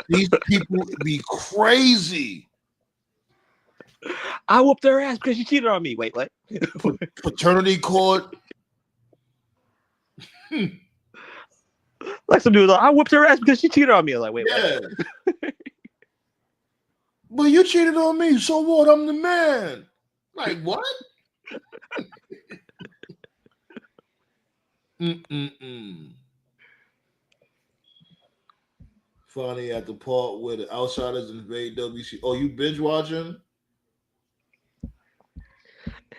These people be crazy. I whooped her ass because she cheated on me. Wait, what? Paternity court. Like some dude, like, I whooped her ass because she cheated on me. Like, wait, Yeah. what? But you cheated on me, so what? I'm the man. Like what? Funny at the part where the outsiders invade WC. Oh, you binge watching?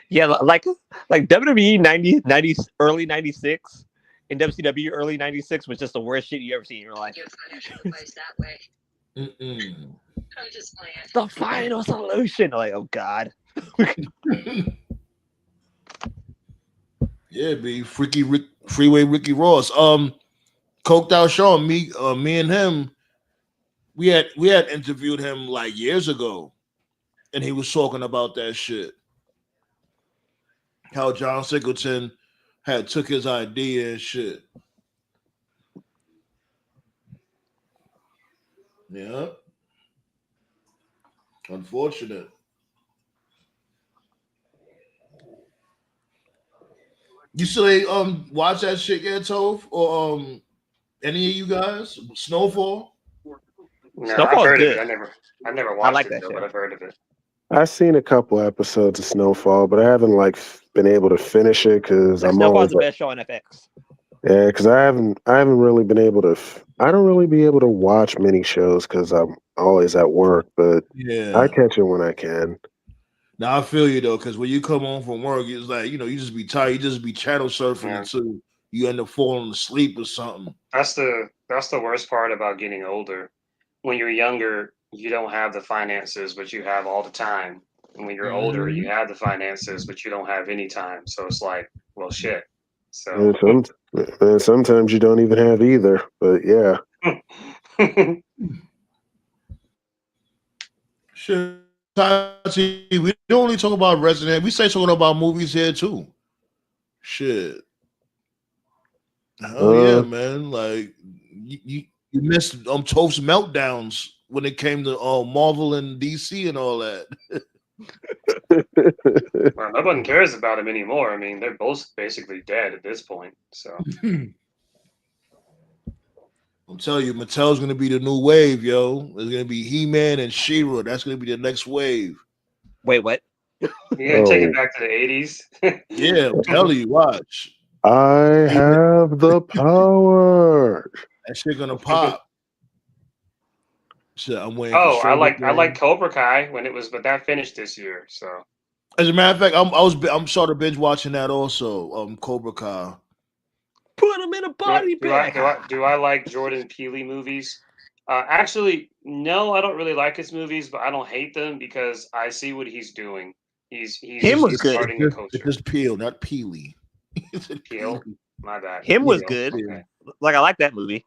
Yeah, like WWE 90 early 96 and WCW early 96 was just the worst shit you ever seen in your life. The final solution. Like, oh god. Yeah, be Freeway Ricky Ross. Coked Out Sean, me and him, we had interviewed him like years ago, and he was talking about that shit. How John Singleton had took his idea and shit. Yeah. Unfortunate. You still watch that shit yet, Toph? Or Any of you guys? Snowfall? No, I've Snowfall's heard of good. it. I never I watched like it that though, show. but I've heard of it. I've seen a couple episodes of Snowfall, but I haven't like been able to finish it because Like I'm Snowfall's always the best show on FX. yeah, because I haven't really been able to. I don't really be able to watch many shows because I'm always at work, but I Yeah. catch it when I can. Now I feel you though, because when you come home from work, it's like you just be tired. You just be channel surfing Yeah. until you end up falling asleep or something. That's the worst part about getting older. When you're younger, you don't have the finances, but you have all the time. And when you're older, you have the finances, but you don't have any time. So it's like, well, shit. So And sometimes you don't even have either. But yeah, Shit, Tati, we don't only talk about Resident. We say talking about movies here too. Shit, hell yeah, uh, man! Like you missed Toph's meltdowns when it came to Marvel and DC and all that. well, no one cares about him anymore. I mean, they're both basically dead at this point. So I'm telling you, Mattel's gonna be the new wave, yo. There's gonna be He-Man and She-Ra. That's gonna be the next wave. Wait, what? you're gonna take it oh, back to the 80s. Yeah, I'm telling you, watch. I have the power. That shit gonna pop. Shit, I'm waiting for Oh, I Stranger like Things. Cobra Kai when it was, but that finished this year. So As a matter of fact, I'm sort of binge watching that also. Cobra Kai. Put him in a body bag. do I like Jordan Peele movies? Actually, no, I don't really like his movies, but I don't hate them because I see what he's doing. Him was It's, good. it's starting a just it's culture. just Peel, not Peely. It's a Peel, Peely. my bad. Him was Yeah, good. Peel. Okay. Like I like that movie.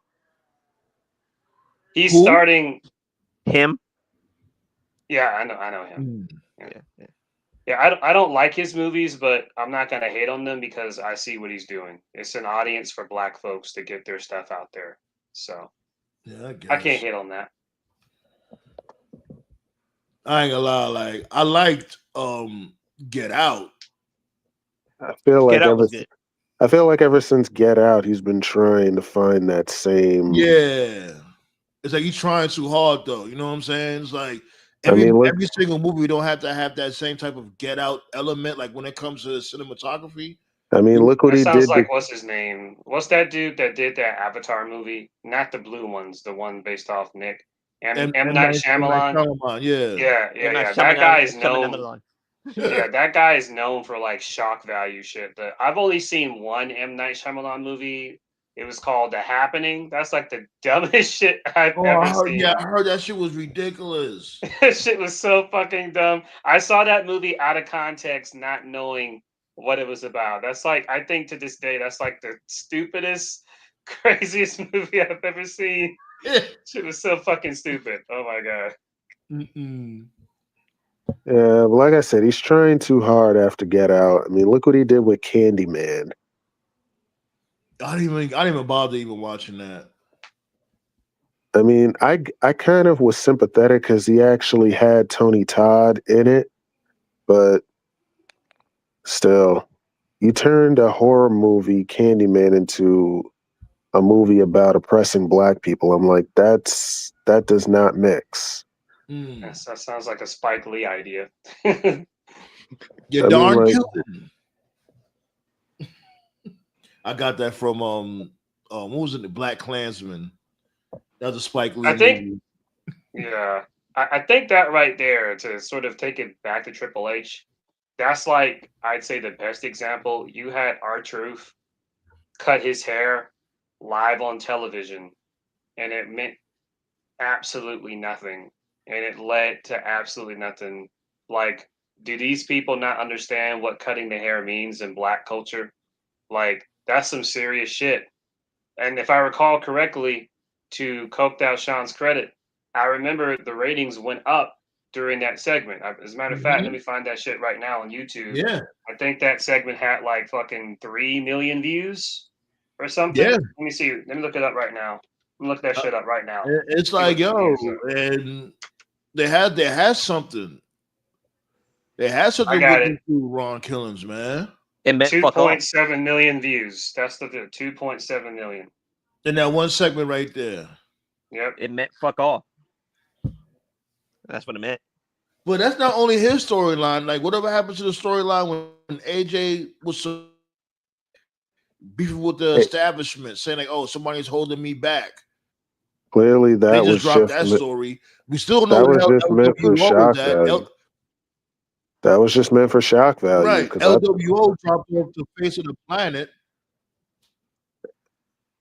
He's Who? starting. Him. Yeah, I know him. Mm. Yeah. Yeah, I don't like his movies, but I'm not gonna hate on them because I see what he's doing. It's an audience for Black folks to get their stuff out there, so Yeah, I I can't guess. hate on that. I ain't gonna lie, like I liked Get Out. I feel Get like Out ever was good. I feel like ever since Get Out, he's been trying to find that same. Yeah. It's like he's trying too hard though. You know what I'm saying? It's like I mean, look. every single movie don't have to have that same type of Get Out element. Like when it comes to cinematography. I mean, You- look what That he sounds did. like what's his name? What's that dude that did that Avatar movie? Not the blue ones, the one based off Nick. M Night M. Night Shyamalan. Shyamalan, yeah. And my That guy is Shaman known. Yeah, that guy is known for like shock value shit. I've only seen one M Night Shyamalan movie. It was called The Happening. That's like the dumbest shit I've Oh, ever seen. I heard that shit was ridiculous. That shit was so fucking dumb. I saw that movie out of context, not knowing what it was about. That's like, I think to this day, that's like the stupidest, craziest movie I've ever seen. Shit was so fucking stupid. Oh my god. Mm-mm. Yeah, but like I said, he's trying too hard after Get Out. I mean, look what he did with Candyman. I didn't even bother even watching that. I mean, I kind of was sympathetic because he actually had Tony Todd in it, but still, you turned a horror movie, Candyman, into a movie about oppressing Black people. I'm like, that does not mix. Mm. That sounds like a Spike Lee idea. You're I mean, darn like, killing. I got that from what was it? The Black Klansman. That was a Spike Lee I think, movie. yeah, I think that right there, to sort of take it back to Triple H, that's like, I'd say the best example. You had R-Truth cut his hair live on television, and it meant absolutely nothing, and it led to absolutely nothing. Like, do these people not understand what cutting the hair means in Black culture? Like, that's some serious shit. And if I recall correctly, to Coked Out Sean's credit, I remember the ratings went up during that segment. As a matter of fact, let me find that shit right now on YouTube. Yeah. I think that segment had like fucking 3 million views or something. Yeah. Let me see. Let me look it up right now. I'm look that shit up right now. It's See like, what the yo, views are. and they had something. They had I something got with it. these two Ron Killings, man. It meant fuck all. 2.7 million views. That's the 2.7 million. In that one segment right there. Yep. It meant fuck all. That's what it meant. But that's not only his storyline. Like, whatever happened to the storyline when AJ was so beefing with the establishment, saying like, "Oh, somebody's holding me back." Clearly, They that just was dropped just that story. We still don't know that where was just meant for LWO shock was at. value. That was just meant for shock value. Right. LWO dropped off the face of the planet.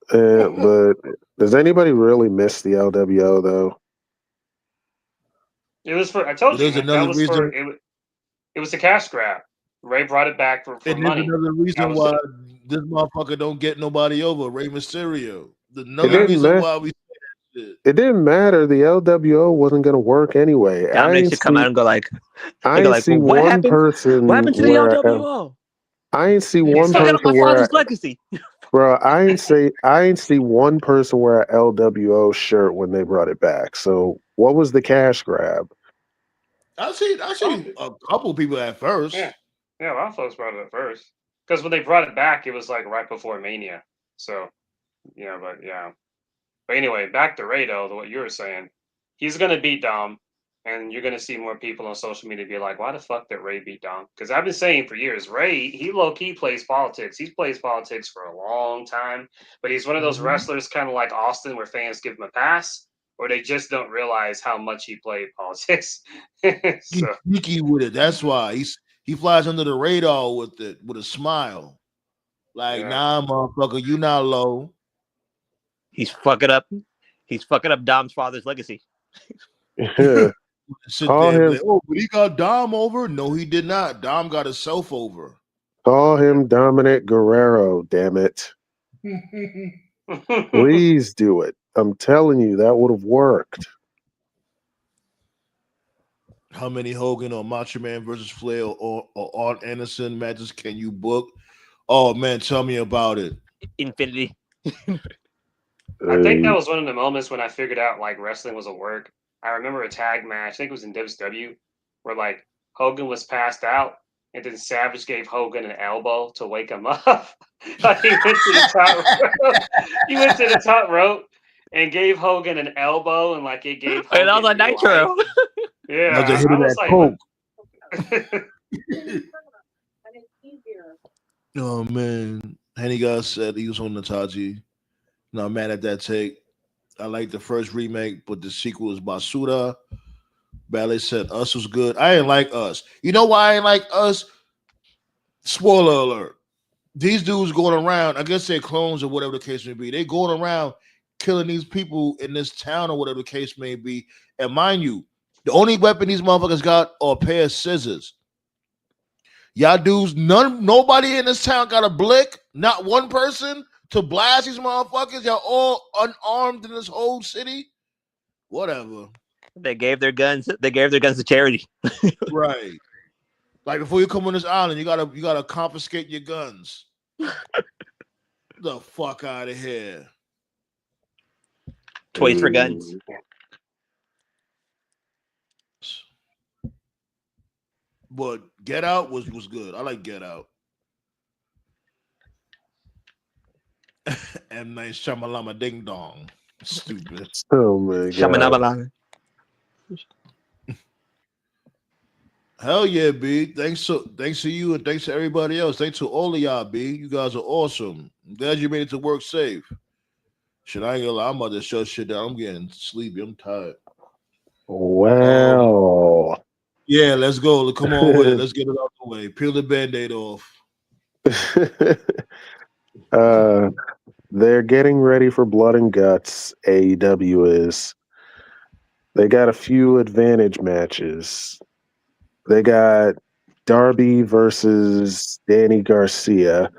But does anybody really miss the LWO though? It was for. I told you, There's man, another that was for. reason. It was a cash grab. Ray brought it back for And money. there's another reason was why this motherfucker don't get nobody over. Rey Mysterio. Another didn't reason matter. why we say that shit. It didn't matter. The LWO wasn't going to work anyway. Dominic should come out and go like, I ain't see well, one person. What happened to the LWO? I ain't see He's one fucking person up my where, father's legacy. bro. I ain't see one person wear a LWO shirt when they brought it back. So what was the cash grab? I see a couple people at first. Yeah, a lot of folks brought it up first because when they brought it back, it was like right before Mania. So, But anyway, back to Ray though. What you were saying, he's gonna beat Dom, and you're gonna see more people on social media be like, "Why the fuck did Ray beat Dom?" Because I've been saying for years, Ray, he low key plays politics. He's plays politics for a long time, but he's one of those wrestlers, kind of like Austin, where fans give him a pass, or they just don't realize how much he played politics. He's sneaky with it. That's why he flies under the radar with it with a smile. Like, nah, motherfucker, you not low. He's fucking up. He's fucking up Dom's father's legacy. Sit there like, oh, but he got Dom over. No, he did not. Dom got himself over. Call him Dominic Guerrero. Damn it! Please do it. I'm telling you, that would have worked. How many Hogan or Macho Man versus Flair or Arn Anderson matches can you book? Oh man, tell me about it. Infinity. I think that was one of the moments when I figured out like wrestling was a work. I remember a tag match, I think it was in WCW, where like Hogan was passed out, and then Savage gave Hogan an elbow to wake him up. Like he went to the top rope. He went to the top rope and gave Hogan an elbow, and like it gave Hogan. That was on Nitro. Yeah, that was a hit I of was that like, oh man, Henny God said he was on Nataji. Not mad at that take. I like the first remake, but the sequel is Basura. Ballet said Us was good. I ain't like Us. You know why I ain't like Us? Spoiler alert. These dudes going around, I guess they're clones or whatever the case may be. They going around killing these people in this town or whatever the case may be. And mind you, the only weapon these motherfuckers got are a pair of scissors. Y'all dudes, nobody in this town got a blick, not one person to blast these motherfuckers. Y'all all unarmed in this whole city. Whatever. They gave their guns. They gave their guns to charity. Right. Like before you come on this island, you gotta confiscate your guns. The fuck out of here. Toys for guns. But Get Out was good. I like Get Out. M. Night Shyamalama Ding Dong. Stupid. Oh my god. Hell yeah, B. Thanks to you and thanks to everybody else. Thanks to all of y'all, B. You guys are awesome. I'm glad you made it to work safe. Shit, I ain't gonna lie. I'm about to shut shit down. I'm getting sleepy. I'm tired. Wow. Yeah, let's go. Come on with it. Let's get it out the way. Peel the Band-Aid off. They're getting ready for Blood and Guts. AEW is. They got a few advantage matches. They got Darby versus Danny Garcia.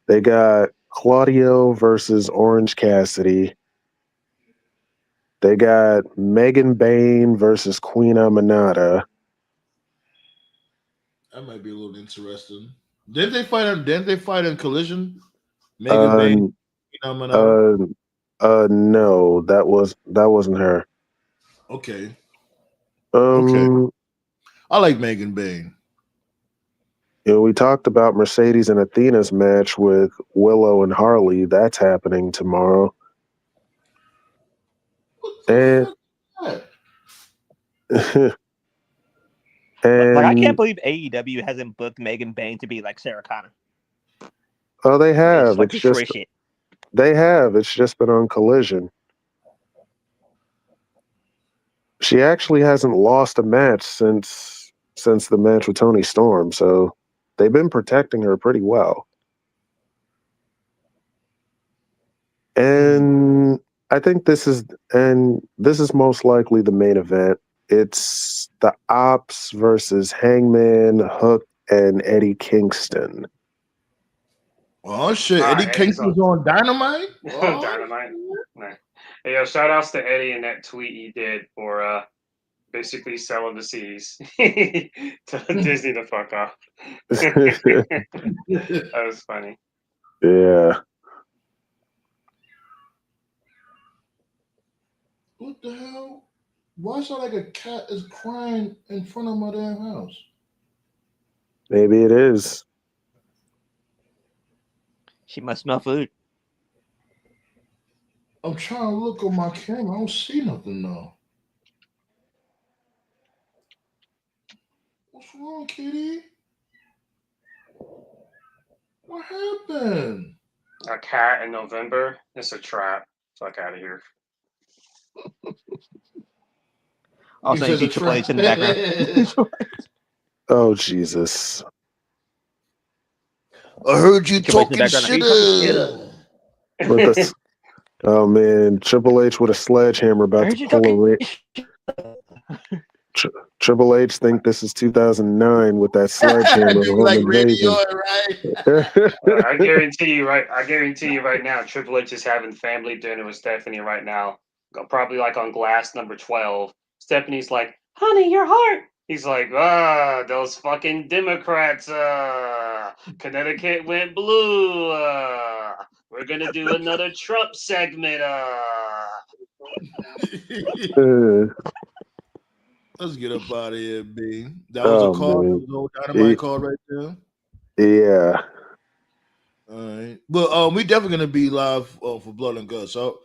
They got Claudio versus Orange Cassidy. They got Megan Bayne versus Queen Aminata. That might be a little interesting. Didn't they fight in Collision? Megan Bayne, Queen Aminata? No, that wasn't her. Okay. Okay. I like Megan Bayne. we talked about Mercedes and Athena's match with Willow and Harley. That's happening tomorrow. And Like, I can't and believe AEW hasn't booked Megan Bayne to be like Sarah Connor. oh, they They have. just like It's just destroy shit. they have. It's just been on Collision. She actually hasn't lost a match since the match with Toni Storm, so they've been protecting her pretty well. And I think this is most likely the main event. It's the Ops versus Hangman, Hook, and Eddie Kingston. Oh shit! Ah, Eddie Eddie's Kingston's on Dynamite. Oh, Dynamite. Nah. Hey, yo, shout outs to Eddie and that tweet he did for basically selling the seas to Disney to fuck off. That was funny. Yeah. what the hell? Why is it like a cat is crying in front of my damn house? Maybe it is. She must smell food. I'm trying to look on my camera. I don't see nothing though. What's wrong, kitty? What happened? A cat in November. It's a trap. Fuck out of here. Also, you see Triple H in the background. Oh, Jesus. I heard you Triple H in the talking background. shit. Look, that's- oh, man. Triple H with a sledgehammer I about heard to you pull a talking. Triple H think this is 2009 with that sledgehammer. Do like Roman radio, Hayden. right? I guarantee you right now, Triple H is having family dinner with Stephanie right now. Probably like on glass number 12. Stephanie's like, honey, your heart. He's like, those fucking Democrats, Connecticut went blue. We're gonna do another Trump segment. Let's get up out of here, B. That was a call. That was old Dynamite call right there. Yeah. All right. But we definitely gonna be live for Blood and Guts. So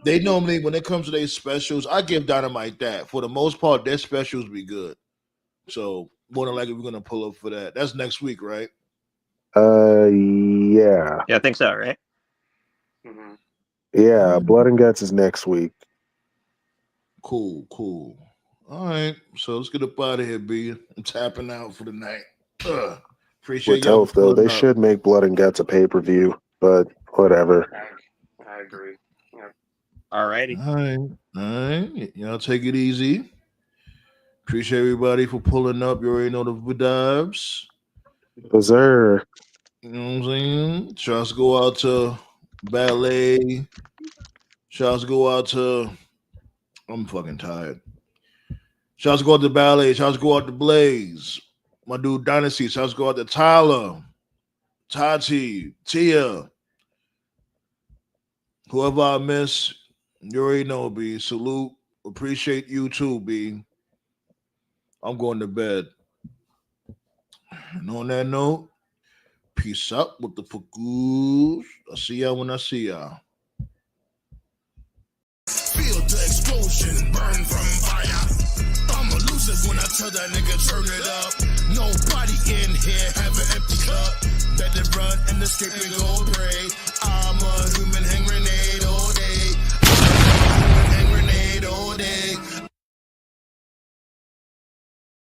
they normally, when it comes to their specials, I give Dynamite that. For the most part, their specials be good. So more than likely, we're gonna pull up for that. That's next week, right? Yeah. Yeah, I think so, right? Mm-hmm. Yeah, Blood and Guts is next week. Cool. All right. So let's get up out of here, B. I'm tapping out for the night. Appreciate With y'all. Toph, though, they should make Blood and Guts a pay-per-view, but whatever. I agree. Yeah. Alrighty. All right. Y'all take it easy. Appreciate everybody for pulling up. You already know the vibes. Berserk. You know what I'm saying? Shouts go out to Ballet. Shouts go out to... I'm fucking tired. Shouts go out to Ballet. Shouts go out to Blaze. My dude Dynasty. Shouts go out to Tyler, Tati, Tia. Whoever I miss, you already know, B. Salute. Appreciate you too, B. I'm going to bed. And on that note, peace out with the fuckoos. I'll see y'all when I see y'all. Feel the explosion, burn from fire. I'm elusive when I tell that nigga turn it up. Nobody in here have an empty cup. Better run and escape and go pray. I'm a